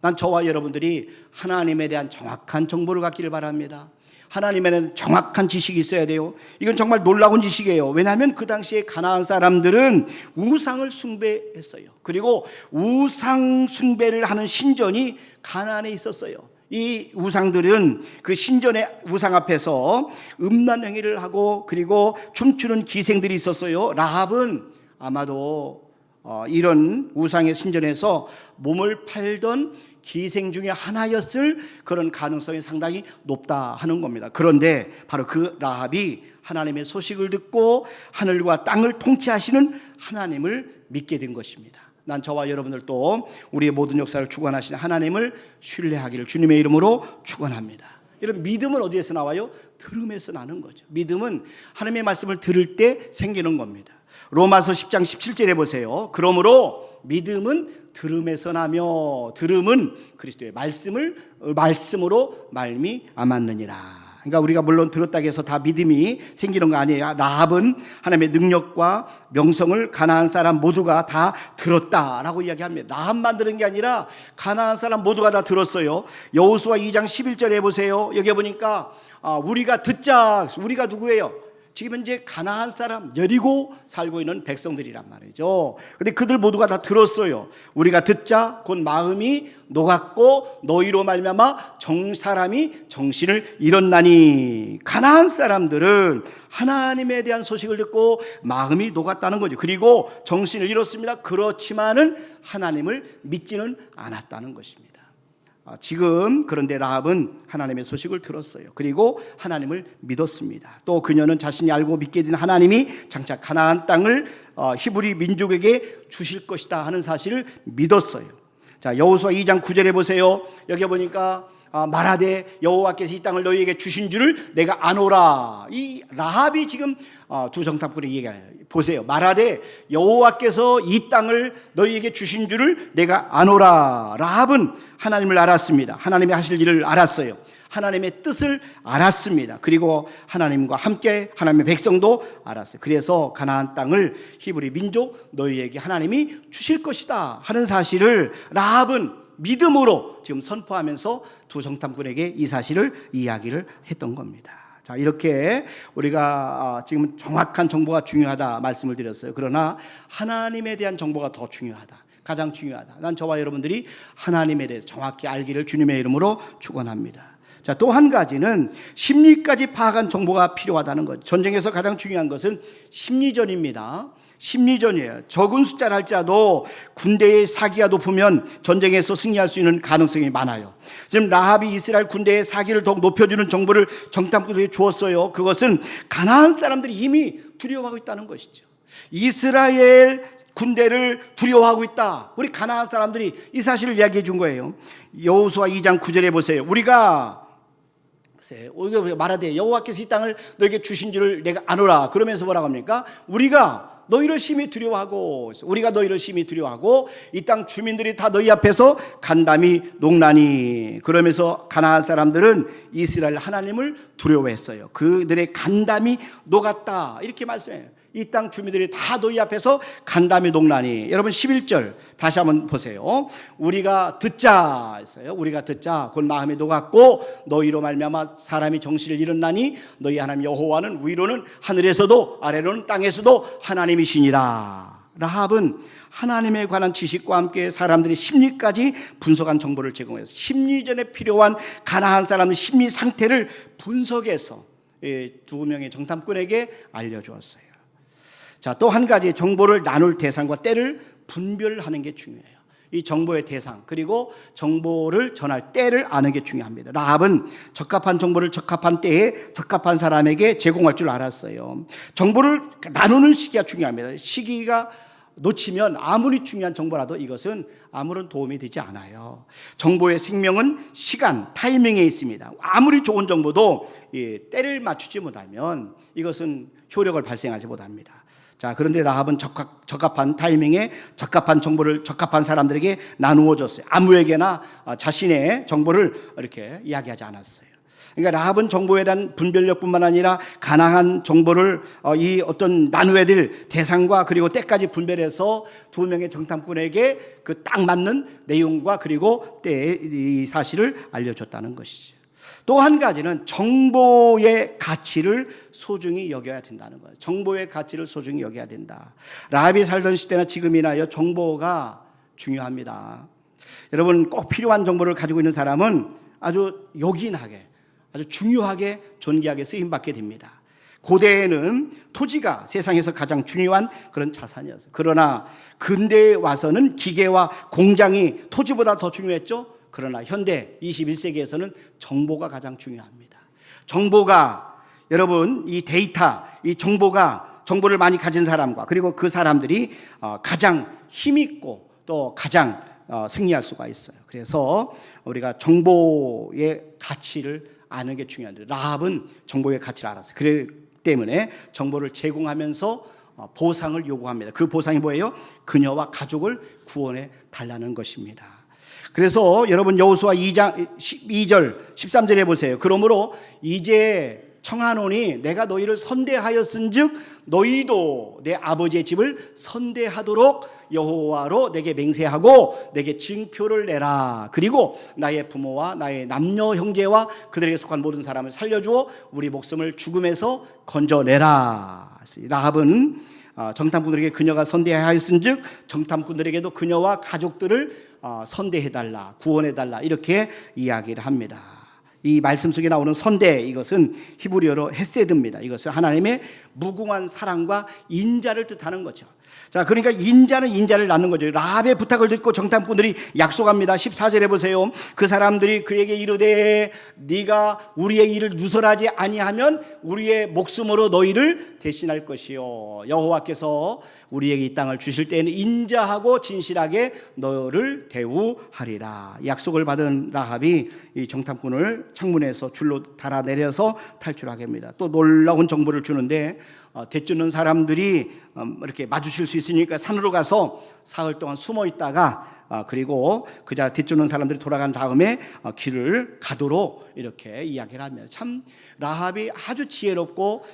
난 저와 여러분들이 하나님에 대한 정확한 정보를 갖기를 바랍니다. 하나님에 대한 정확한 지식이 있어야 돼요. 이건 정말 놀라운 지식이에요. 왜냐하면 그 당시에 가나안 사람들은 우상을 숭배했어요. 그리고 우상 숭배를 하는 신전이 가나안에 있었어요. 이 우상들은 그 신전의 우상 앞에서 음란 행위를 하고 그리고 춤추는 기생들이 있었어요. 라합은 아마도 이런 우상의 신전에서 몸을 팔던 기생 중에 하나였을 그런 가능성이 상당히 높다 하는 겁니다. 그런데 바로 그 라합이 하나님의 소식을 듣고 하늘과 땅을 통치하시는 하나님을 믿게 된 것입니다. 난 저와 여러분들도 우리의 모든 역사를 주관하시는 하나님을 신뢰하기를 주님의 이름으로 축원합니다. 이런 믿음은 어디에서 나와요? 들음에서 나는 거죠. 믿음은 하나님의 말씀을 들을 때 생기는 겁니다. 로마서 10장 17절에 보세요. 그러므로 믿음은 들음에서 나며 들음은 그리스도의 말씀으로 말미암았느니라. 그러니까 우리가 물론 들었다고 해서 다 믿음이 생기는 거 아니에요. 라합은 하나님의 능력과 명성을 가나안 사람 모두가 다 들었다라고 이야기합니다. 라합만 들은 게 아니라 가나안 사람 모두가 다 들었어요. 여호수아 2장 11절에 보세요. 여기 보니까 우리가 듣자. 우리가 누구예요? 지금 현재 가나안 사람 여리고 살고 있는 백성들이란 말이죠. 근데 그들 모두가 다 들었어요. 우리가 듣자 곧 마음이 녹았고 너희로 말미암아 사람이 정신을 잃었나니. 가나안 사람들은 하나님에 대한 소식을 듣고 마음이 녹았다는 거죠. 그리고 정신을 잃었습니다. 그렇지만은 하나님을 믿지는 않았다는 것입니다. 지금 그런데 라합은 하나님의 소식을 들었어요. 그리고 하나님을 믿었습니다. 또 그녀는 자신이 알고 믿게 된 하나님이 장차 가나안 땅을 히브리 민족에게 주실 것이다 하는 사실을 믿었어요. 자, 여호수아 2장 9절에 보세요. 여기 보니까 말하되 여호와께서 이 땅을 너희에게 주신 줄을 내가 아노라. 이 라합이 지금 두 정탐꾼에게 얘기해요. 보세요. 말하되 여호와께서 이 땅을 너희에게 주신 줄을 내가 아노라. 라합은 하나님을 알았습니다. 하나님이 하실 일을 알았어요. 하나님의 뜻을 알았습니다. 그리고 하나님과 함께 하나님의 백성도 알았어요. 그래서 가나안 땅을 히브리 민족 너희에게 하나님이 주실 것이다 하는 사실을 라합은 믿음으로 지금 선포하면서 두 정탐꾼에게 이 사실을 이야기를 했던 겁니다. 자, 이렇게 우리가 지금 정확한 정보가 중요하다 말씀을 드렸어요. 그러나 하나님에 대한 정보가 더 중요하다. 가장 중요하다. 난 저와 여러분들이 하나님에 대해서 정확히 알기를 주님의 이름으로 축원합니다. 자, 또 한 가지는 심리까지 파악한 정보가 필요하다는 것. 전쟁에서 가장 중요한 것은 심리전입니다. 심리전이에요. 적은 숫자를 할지라도 군대의 사기가 높으면 전쟁에서 승리할 수 있는 가능성이 많아요. 지금 라합이 이스라엘 군대의 사기를 더욱 높여주는 정보를 정탐꾼에게 주었어요. 그것은 가나안 사람들이 이미 두려워하고 있다는 것이죠. 이스라엘 군대를 두려워하고 있다. 우리 가나안 사람들이 이 사실을 이야기해 준 거예요. 여호수아 2장 9절에 보세요. 우리가 말하되 여호와께서 이 땅을 너에게 주신 줄을 내가 아노라. 그러면서 뭐라고 합니까? 우리가 너희를 심히 두려워하고, 우리가 너희를 심히 두려워하고 이 땅 주민들이 다 너희 앞에서 간담이 녹나니. 그러면서 가나안 사람들은 이스라엘 하나님을 두려워했어요. 그들의 간담이 녹았다 이렇게 말씀해요. 이 땅 주민들이 다 너희 앞에서 간담이 녹나니. 여러분 11절 다시 한번 보세요. 우리가 듣자 했어요. 우리가 듣자 곧 마음이 녹았고 너희로 말미암아 사람이 정신을 잃었나니 너희 하나님 여호와는 위로는 하늘에서도 아래로는 땅에서도 하나님이시니라. 라합은 하나님에 관한 지식과 함께 사람들이 심리까지 분석한 정보를 제공해서 심리전에 필요한 가나안 사람의 심리 상태를 분석해서 두 명의 정탐꾼에게 알려주었어요. 자, 또 한 가지 정보를 나눌 대상과 때를 분별하는 게 중요해요. 이 정보의 대상 그리고 정보를 전할 때를 아는 게 중요합니다. 라합은 적합한 정보를 적합한 때에 적합한 사람에게 제공할 줄 알았어요. 정보를 나누는 시기가 중요합니다. 시기가 놓치면 아무리 중요한 정보라도 이것은 아무런 도움이 되지 않아요. 정보의 생명은 시간, 타이밍에 있습니다. 아무리 좋은 정보도 때를 맞추지 못하면 이것은 효력을 발생하지 못합니다. 자, 그런데 라합은 적합한 타이밍에 적합한 정보를 적합한 사람들에게 나누어 줬어요. 아무에게나 자신의 정보를 이렇게 이야기하지 않았어요. 그러니까 라합은 정보에 대한 분별력뿐만 아니라 가나안 정보를 이 어떤 나누어야 될 대상과 그리고 때까지 분별해서 두 명의 정탐꾼에게 그 딱 맞는 내용과 그리고 때의 이 사실을 알려줬다는 것이죠. 또 한 가지는 정보의 가치를 소중히 여겨야 된다는 거예요. 정보의 가치를 소중히 여겨야 된다. 라합이 살던 시대나 지금이나 정보가 중요합니다. 여러분, 꼭 필요한 정보를 가지고 있는 사람은 아주 요긴하게, 아주 중요하게 존귀하게 쓰임받게 됩니다. 고대에는 토지가 세상에서 가장 중요한 그런 자산이었어요. 그러나 근대에 와서는 기계와 공장이 토지보다 더 중요했죠. 그러나 현대 21세기에서는 정보가 가장 중요합니다. 정보가, 여러분, 이 데이터, 이 정보를 많이 가진 사람과 그리고 그 사람들이 가장 힘있고 또 가장 승리할 수가 있어요. 그래서 우리가 정보의 가치를 아는 게 중요한데, 라합은 정보의 가치를 알았어요. 그렇기 때문에 정보를 제공하면서 보상을 요구합니다. 그 보상이 뭐예요? 그녀와 가족을 구원해 달라는 것입니다. 그래서 여러분, 여호수아 2장 12절 13절에 보세요. 그러므로 이제 청하노니 내가 너희를 선대하였은즉 너희도 내 아버지의 집을 선대하도록 여호와로 내게 맹세하고 내게 징표를 내라. 그리고 나의 부모와 나의 남녀 형제와 그들에게 속한 모든 사람을 살려주어 우리 목숨을 죽음에서 건져내라. 라합은 정탐꾼들에게 그녀가 선대하였은즉 정탐꾼들에게도 그녀와 가족들을 선대해달라, 구원해달라, 이렇게 이야기를 합니다. 이 말씀 속에 나오는 선대, 이것은 히브리어로 헤세드입니다. 이것은 하나님의 무궁한 사랑과 인자를 뜻하는 거죠. 자, 그러니까 인자는 인자를 낳는 거죠. 라합의 부탁을 듣고 정탐꾼들이 약속합니다. 14절에 보세요. 그 사람들이 그에게 이르되 네가 우리의 일을 누설하지 아니하면 우리의 목숨으로 너희를 대신할 것이요, 여호와께서 우리에게 이 땅을 주실 때에는 인자하고 진실하게 너를 대우하리라. 약속을 받은 라합이 이 정탐꾼을 창문에서 줄로 달아내려서 탈출하게 합니다. 또 놀라운 정보를 주는데, 대쫓는 사람들이 이렇게 마주칠 수 있으니까 산으로 가서 사흘 동안 숨어 있다가 그리고 그자 대쫓는 사람들이 돌아간 다음에 길을 가도록 이렇게 이야기를 합니다. 참 라합이 아주 지혜롭고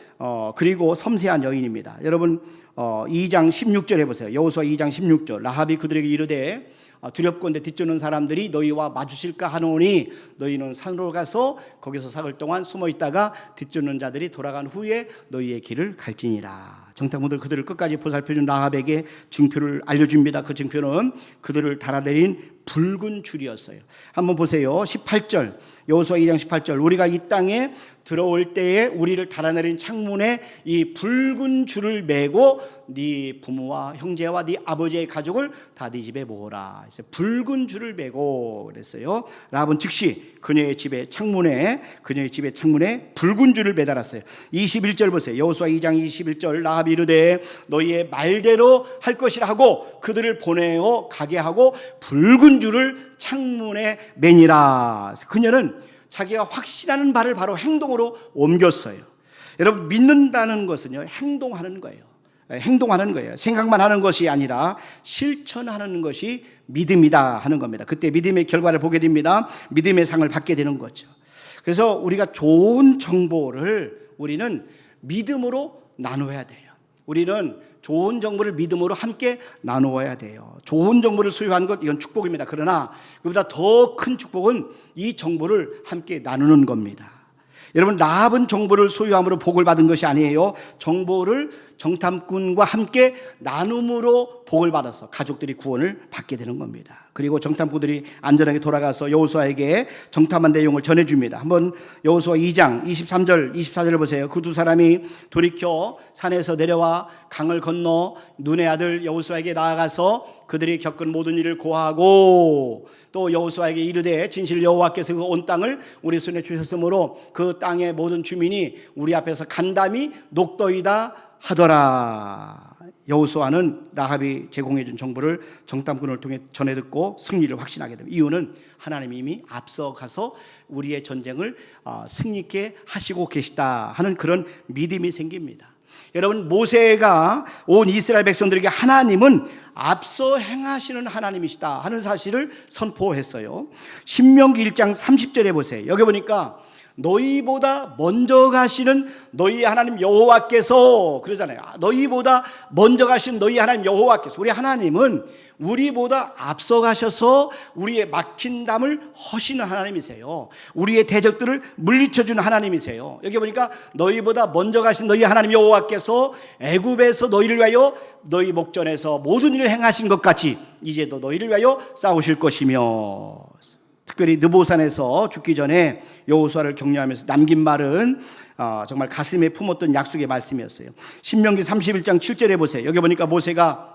그리고 섬세한 여인입니다. 여러분, 2장 16절에 보세요. 여호수아 2장 16절. 라합이 그들에게 이르되 두렵건대 뒤쫓는 사람들이 너희와 마주칠까 하노니 너희는 산으로 가서 거기서 사흘 동안 숨어 있다가 뒤쫓는 자들이 돌아간 후에 너희의 길을 갈지니라. 정탐꾼들 그들을 끝까지 보살펴준 라합에게 징표를 알려줍니다. 그 징표는 그들을 달아내린 붉은 줄이었어요. 한번 보세요. 18절, 여호수아 2장 18절. 우리가 이 땅에 들어올 때에 우리를 달아내린 창문에 이 붉은 줄을 메고 네 부모와 형제와 네 아버지의 가족을 다 네 집에 모으라. 붉은 줄을 메고 그랬어요. 라합은 즉시 그녀의 집에 창문에 붉은 줄을 매달았어요. 21절 보세요. 여호수아 2장 21절. 라합이 이르되 너희의 말대로 할 것이라 하고 그들을 보내어 가게 하고 붉은 줄을 창문에 매니라. 그녀는 자기가 확신하는 바를 바로 행동으로 옮겼어요. 여러분, 믿는다는 것은요, 행동하는 거예요. 행동하는 거예요. 생각만 하는 것이 아니라 실천하는 것이 믿음이다 하는 겁니다. 그때 믿음의 결과를 보게 됩니다. 믿음의 상을 받게 되는 거죠. 그래서 우리가 좋은 정보를 우리는 믿음으로 나누어야 돼요. 우리는 좋은 정보를 믿음으로 함께 나누어야 돼요. 좋은 정보를 소유한 것, 이건 축복입니다. 그러나 그보다 더 큰 축복은 이 정보를 함께 나누는 겁니다. 여러분, 라합은 정보를 소유함으로 복을 받은 것이 아니에요. 정보를 정탐꾼과 함께 나눔으로 복을 받아서 가족들이 구원을 받게 되는 겁니다. 그리고 정탐꾼들이 안전하게 돌아가서 여호수아에게 정탐한 내용을 전해줍니다. 한번 여호수아 2장 23절 24절을 보세요. 그 두 사람이 돌이켜 산에서 내려와 강을 건너 눈의 아들 여호수아에게 나아가서 그들이 겪은 모든 일을 고하고 또 여호수아에게 이르되 진실 여호와께서 그 온 땅을 우리 손에 주셨으므로 그 땅의 모든 주민이 우리 앞에서 간담이 녹더이다 하더라. 여호수아는 라합이 제공해 준 정보를 정탐꾼을 통해 전해 듣고 승리를 확신하게 됩니다. 이유는 하나님이 이미 앞서가서 우리의 전쟁을 승리케 하시고 계시다 하는 그런 믿음이 생깁니다. 여러분, 모세가 온 이스라엘 백성들에게 하나님은 앞서 행하시는 하나님이시다 하는 사실을 선포했어요. 신명기 1장 30절에 보세요. 여기 보니까 너희보다 먼저 가시는 너희 하나님 여호와께서, 그러잖아요. 너희보다 먼저 가신 너희 하나님 여호와께서, 우리 하나님은 우리보다 앞서 가셔서 우리의 막힌 담을 허시는 하나님이세요. 우리의 대적들을 물리쳐주는 하나님이세요. 여기 보니까 너희보다 먼저 가신 너희 하나님 여호와께서 애굽에서 너희를 위하여 너희 목전에서 모든 일을 행하신 것 같이 이제도 너희를 위하여 싸우실 것이며, 특별히 느보산에서 죽기 전에 여호수아를 격려하면서 남긴 말은 정말 가슴에 품었던 약속의 말씀이었어요. 신명기 31장 7절에 보세요. 여기 보니까 모세가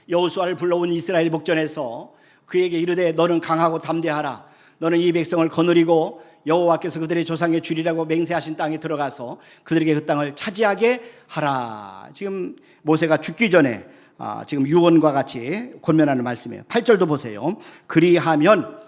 여호수아를 불러온 이스라엘 목전에서 그에게 이르되 너는 강하고 담대하라. 너는 이 백성을 거느리고 여호와께서 그들의 조상의 주리라고 맹세하신 땅에 들어가서 그들에게 그 땅을 차지하게 하라. 지금 모세가 죽기 전에 지금 유언과 같이 권면하는 말씀이에요. 8절도 보세요. 그리하면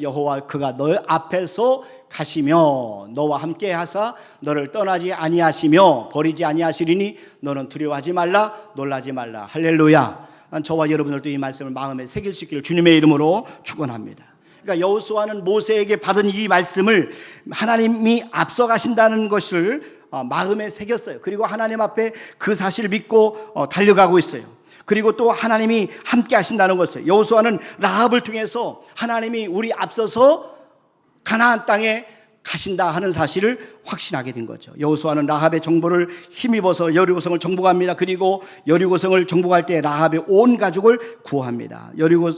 여호와 그가 너 앞에서 가시며 너와 함께 하사 너를 떠나지 아니하시며 버리지 아니하시리니 너는 두려워하지 말라 놀라지 말라. 할렐루야. 저와 여러분들도 이 말씀을 마음에 새길 수 있기를 주님의 이름으로 축원합니다. 그러니까 여호수아는 모세에게 받은 이 말씀을 하나님이 앞서 가신다는 것을 마음에 새겼어요. 그리고 하나님 앞에 그 사실을 믿고 달려가고 있어요. 그리고 또 하나님이 함께 하신다는 것을, 여호수아는 라합을 통해서 하나님이 우리 앞서서 가나안 땅에 가신다 하는 사실을 확신하게 된 거죠. 여호수아는 라합의 정보를 힘입어서 여리고성을 정복합니다. 그리고 여리고성을 정복할 때 라합의 온 가족을 구합니다.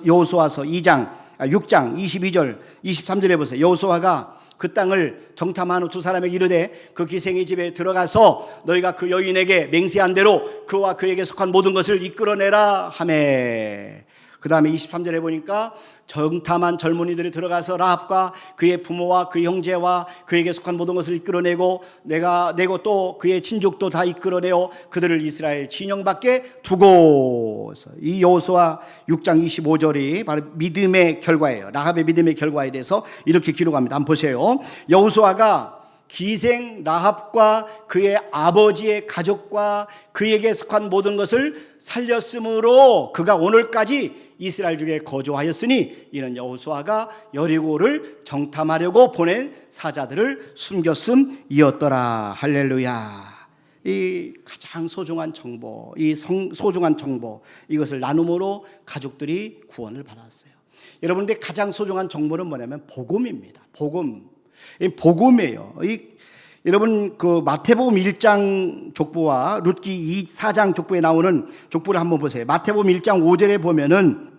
여호수아서 6장 22절 23절에 보세요. 여호수아가 그 땅을 정탐한 후 두 사람에게 이르되 그 기생의 집에 들어가서 너희가 그 여인에게 맹세한 대로 그와 그에게 속한 모든 것을 이끌어내라 하매, 그 다음에 23절에 보니까 정탐한 젊은이들이 들어가서 라합과 그의 부모와 그의 형제와 그에게 속한 모든 것을 이끌어내고 내고 또 그의 친족도 다 이끌어내어 그들을 이스라엘 진영 밖에 두고. 이 여호수아 6장 25절이 바로 믿음의 결과예요. 라합의 믿음의 결과에 대해서 이렇게 기록합니다. 한번 보세요. 여호수아가 기생 라합과 그의 아버지의 가족과 그에게 속한 모든 것을 살렸으므로 그가 오늘까지 이스라엘 중에 거주하였으니 이는 여호수아가 여리고를 정탐하려고 보낸 사자들을 숨겼음이었더라. 할렐루야. 이 가장 소중한 정보, 소중한 정보, 이것을 나눔으로 가족들이 구원을 받았어요. 여러분들 가장 소중한 정보는 뭐냐면 복음입니다. 복음이에요. 여러분 그 마태복음 1장 족보와 룻기 4장 족보에 나오는 족보를 한번 보세요. 마태복음 1장 5절에 보면은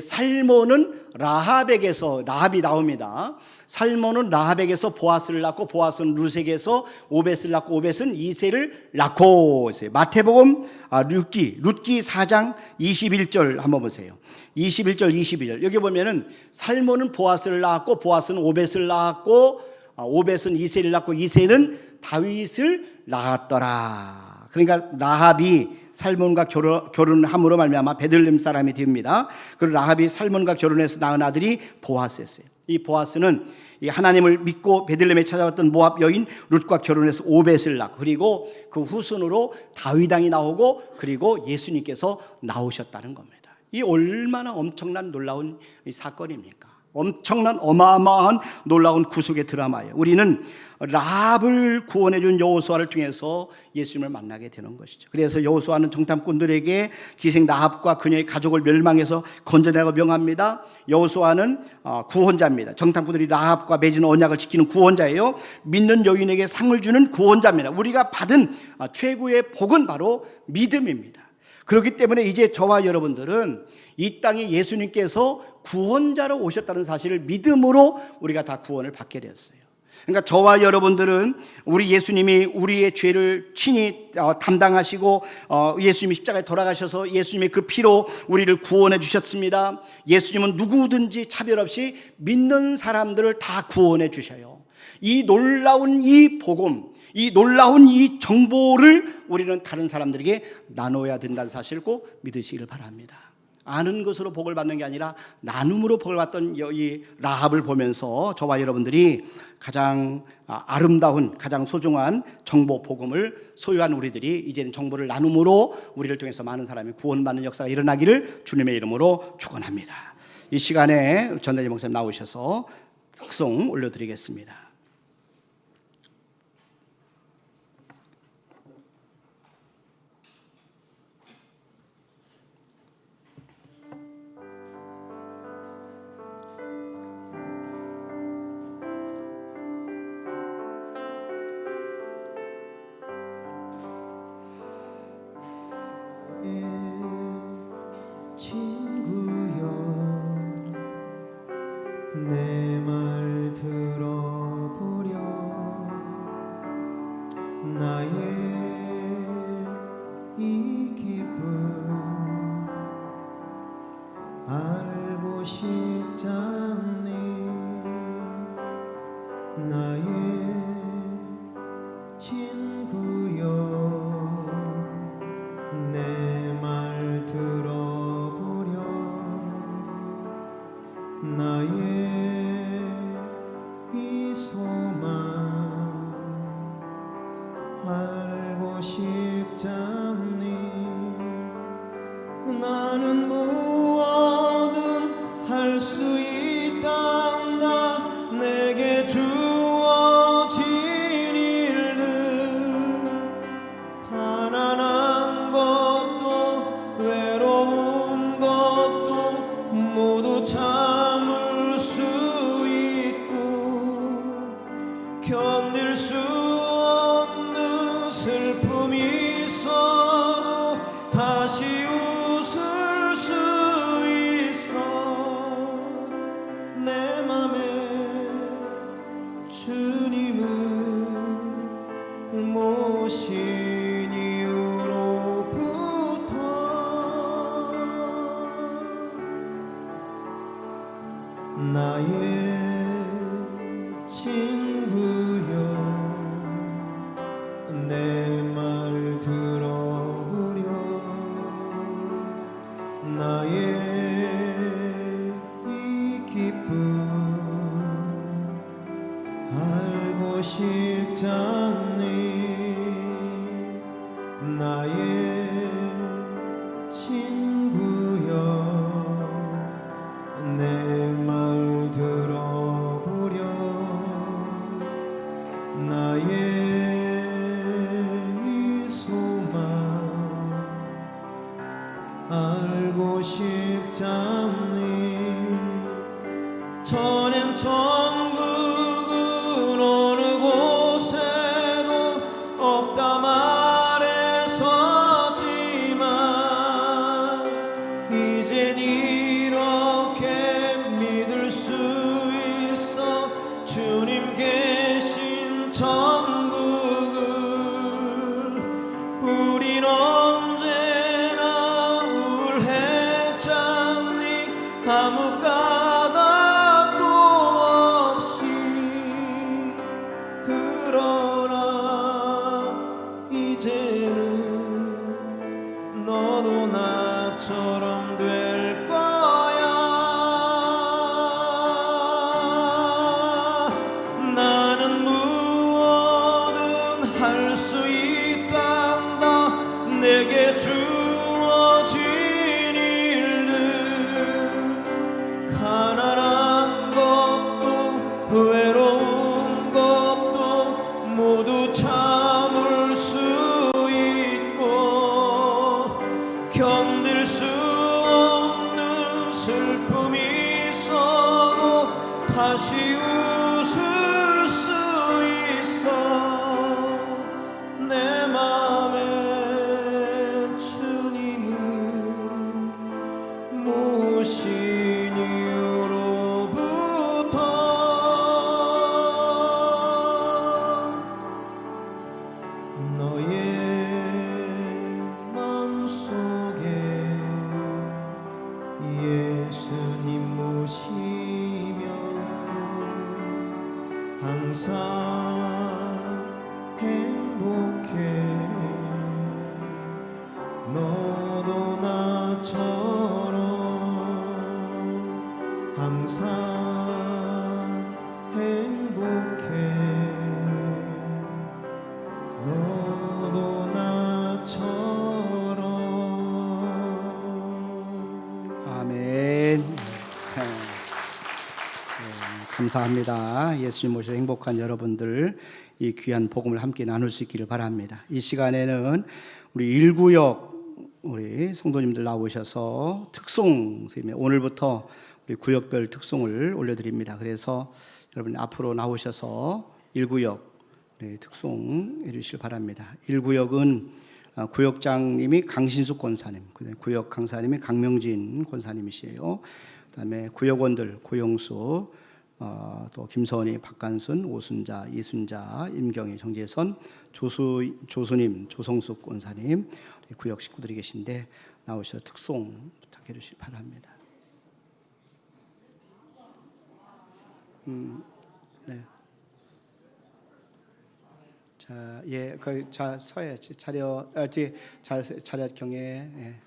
살몬은 라합이 나옵니다. 살몬은 라합에게서 보아스를 낳고 보아스는 룻에게서 오벳을 낳고 오벳은 이새를 낳고 있어요. 마태복음 룻기 4장 21절 한번 보세요. 21절 22절 여기 보면은 살몬은 보아스를 낳았고 보아스는 오벳을 낳았고 오벳은 이새를 낳고 이새는 다윗을 낳았더라. 그러니까 라합이 살몬과 결혼함으로 말미암아 베들레헴 사람이 됩니다. 그리고 라합이 살몬과 결혼해서 낳은 아들이 보아스였어요. 이 보아스는 이 하나님을 믿고 베들레헴에 찾아왔던 모압 여인 룻과 결혼해서 오벳을 낳고, 그리고 그 후손으로 다윗 왕이 나오고 그리고 예수님께서 나오셨다는 겁니다. 이 얼마나 엄청난 놀라운 사건입니까? 엄청난 어마어마한 놀라운 구속의 드라마예요. 우리는 라합을 구원해 준 여호수아를 통해서 예수님을 만나게 되는 것이죠. 그래서 여호수아는 정탐꾼들에게 기생 라합과 그녀의 가족을 멸망해서 건져내라고 명합니다. 여호수아는 구원자입니다. 정탐꾼들이 라합과 맺은 언약을 지키는 구원자예요. 믿는 여인에게 상을 주는 구원자입니다. 우리가 받은 최고의 복은 바로 믿음입니다. 그렇기 때문에 이제 저와 여러분들은 이 땅에 예수님께서 구원자로 오셨다는 사실을 믿음으로 우리가 다 구원을 받게 되었어요. 그러니까 저와 여러분들은 우리 예수님이 우리의 죄를 친히 담당하시고 예수님이 십자가에 돌아가셔서 예수님의 그 피로 우리를 구원해 주셨습니다. 예수님은 누구든지 차별 없이 믿는 사람들을 다 구원해 주셔요. 이 놀라운 이 복음, 이 놀라운 이 정보를 우리는 다른 사람들에게 나눠야 된다는 사실을 꼭 믿으시기를 바랍니다. 아는 것으로 복을 받는 게 아니라 나눔으로 복을 받던 이 라합을 보면서 저와 여러분들이 가장 아름다운, 가장 소중한 정보 복음을 소유한 우리들이 이제는 정보를 나눔으로 우리를 통해서 많은 사람이 구원받는 역사가 일어나기를 주님의 이름으로 축원합니다. 이 시간에 전단지 목사님 나오셔서 특송 올려드리겠습니다. 친구여 내 말 들어보렴 나의 이 기쁨 알고 싶잖니 나의 친구여 내 말 들어보렴 나의 이 소망 알고 싶잖니 나는 무엇든 할 수 있단다 내게 주어진 일들 가난한 것도 외로운 것도 모두 참을 수 있고 견딜 수 없는 슬픔이 있어도 다시 웃을 수 있어 내 맘에 주님을 모신 이후로부터 나의 친구여 내 말 들어보렴 나의 이 기쁨 알고 싶잖니 나의 친구여 내 말 들어보렴 나의 이 소망 알고 싶잖니 전엔 천국은 어느 곳에도 없다 말했었지만 이젠 이렇게 믿을 수 있어 주님 계신 천국을 우린 언제나 우울했잖니 아무 까닭도 없이 그러나 이제는 너도 나처럼 될 거야 나는 무엇든 할 수 있단다 내게 주어진 일들 가난한 것도 외로운 것도 모두 참을 수 있고 견딜 수 없는 슬픔이 있어도 다시 웃을 수 있어 내 맘에 주님을 모신 이후로부터 너의 마음속에 예수님 모시며 항상 행복해 너도 나처럼 항상 행복해 너도 나처럼 아멘. 감사합니다. 예수님 모셔 행복한 여러분들 이 귀한 복음을 함께 나눌 수 있기를 바랍니다. 이 시간에는 우리 1구역 우리 성도님들 나오셔서 특송 오늘부터 우리 구역별 특송을 올려드립니다. 그래서 여러분 앞으로 나오셔서 1구역 특송 해주시길 바랍니다. 1구역은 구역장님이 강신숙 권사님, 구역 강사님이 강명진 권사님이시에요. 그다음에 구역원들 고용수, 또 김선희, 박간순, 오순자, 이순자, 임경희, 정재선, 조수님, 조성숙 권사님, 구역 식구들이 계신데 나오셔서 특송 부탁해 주시기 바랍니다. 네. 자, 예, 자 서야지 뒤에 차렷 경례. 예.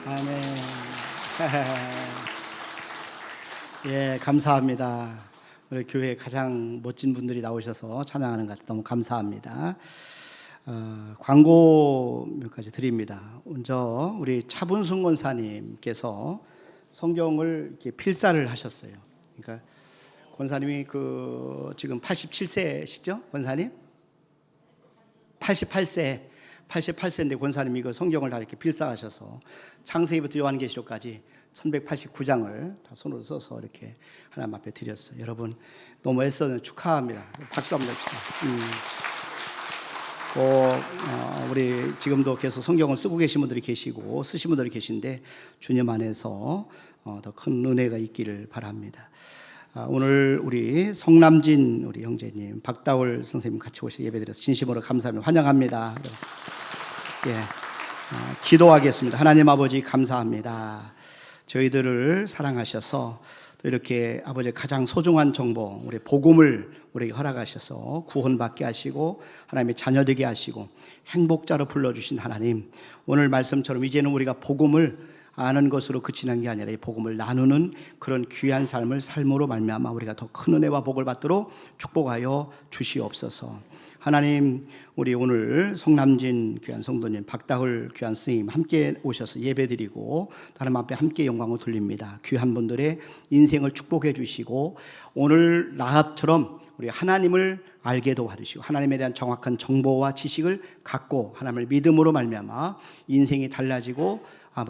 아멘. 예, 감사합니다. 우리 교회에 가장 멋진 분들이 나오셔서 찬양하는 것 너무 감사합니다. 광고 몇 가지 드립니다. 먼저 우리 차분순 권사님께서 성경을 이렇게 필사를 하셨어요. 그러니까 권사님이 지금 87세시죠, 권사님? 88세인데 권사님이 그 성경을 다 이렇게 필사하셔서 창세기부터 요한계시록까지 1189장을 다 손으로 써서 이렇게 하나님 앞에 드렸어요. 여러분 너무 애써서 축하합니다. 박수 한번 냅시다. 우리 지금도 계속 성경을 쓰고 계신 분들이 계시고 쓰신 분들이 계신데 주님 안에서 더 큰 은혜가 있기를 바랍니다. 오늘 우리 성남진 우리 형제님, 박다울 선생님 같이 오셔서 예배드려서 진심으로 감사합니다. 환영합니다. 예, 기도하겠습니다. 하나님 아버지 감사합니다. 저희들을 사랑하셔서 또 이렇게 아버지의 가장 소중한 정보, 우리 복음을 우리에게 허락하셔서 구원받게 하시고 하나님의 자녀 되게 하시고 행복자로 불러주신 하나님, 오늘 말씀처럼 이제는 우리가 복음을 아는 것으로 그치는 게 아니라 이 복음을 나누는 그런 귀한 삶을 삶으로 말미암아 우리가 더 큰 은혜와 복을 받도록 축복하여 주시옵소서. 하나님, 우리 오늘 성남진 귀한 성도님, 박다hul 귀한 스님 함께 오셔서 예배드리고 하나님 앞에 함께 영광을 돌립니다. 귀한 분들의 인생을 축복해 주시고 오늘 라합처럼 우리 하나님을 알게 도와주시고 하나님에 대한 정확한 정보와 지식을 갖고 하나님을 믿음으로 말미암아 인생이 달라지고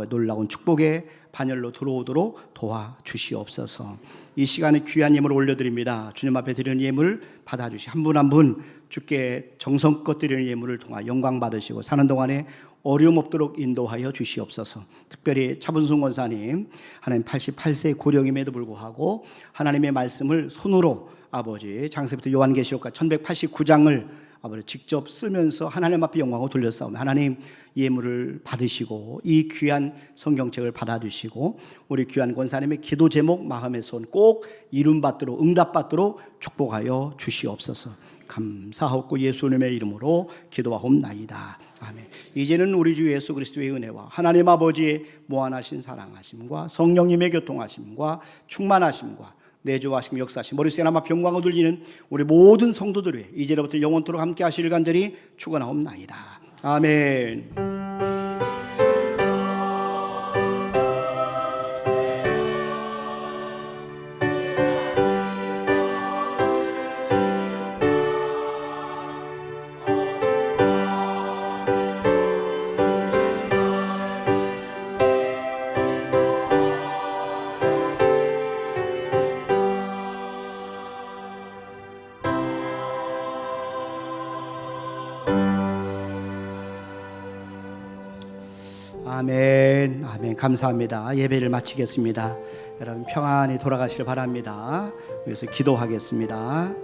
놀라운 축복의 반열로 들어오도록 도와주시옵소서. 이 시간에 귀한 예물을 올려드립니다. 주님 앞에 드리는 예물 받아주시 한 분 한 분 주께 정성껏 드리는 예물을 통하 영광 받으시고 사는 동안에 어려움 없도록 인도하여 주시옵소서. 특별히 차분순 권사님, 하나님 88세 고령임에도 불구하고 하나님의 말씀을 손으로 아버지 장세부터 요한계시록까지 1189장을 아버지 직접 쓰면서 하나님 앞에 영광을 돌려싸우며 하나님 예물을 받으시고 이 귀한 성경책을 받아주시고 우리 귀한 권사님의 기도 제목 마음의 손 꼭 이룸받도록 응답받도록 축복하여 주시옵소서. 감사하옵고 예수님의 이름으로 기도하옵나이다. 아멘. 이제는 우리 주 예수 그리스도의 은혜와 하나님 아버지의 무한하신 사랑하심과 성령님의 교통하심과 충만하심과 내주하심 역사하심 머리세 남아 병광을 돌리는 우리 모든 성도들의 이제로부터 영원토록 함께 하시길 간절히 축원하옵나이다. 아멘. 아멘. 아멘. 감사합니다. 예배를 마치겠습니다. 여러분 평안히 돌아가시길 바랍니다. 위해서 기도하겠습니다.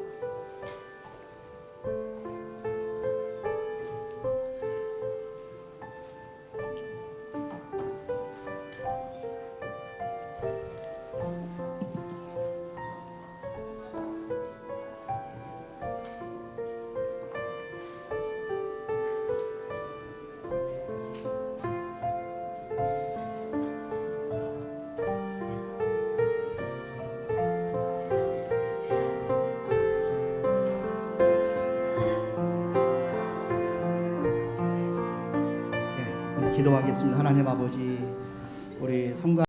기도하겠습니다. 하나님 아버지, 우리 성가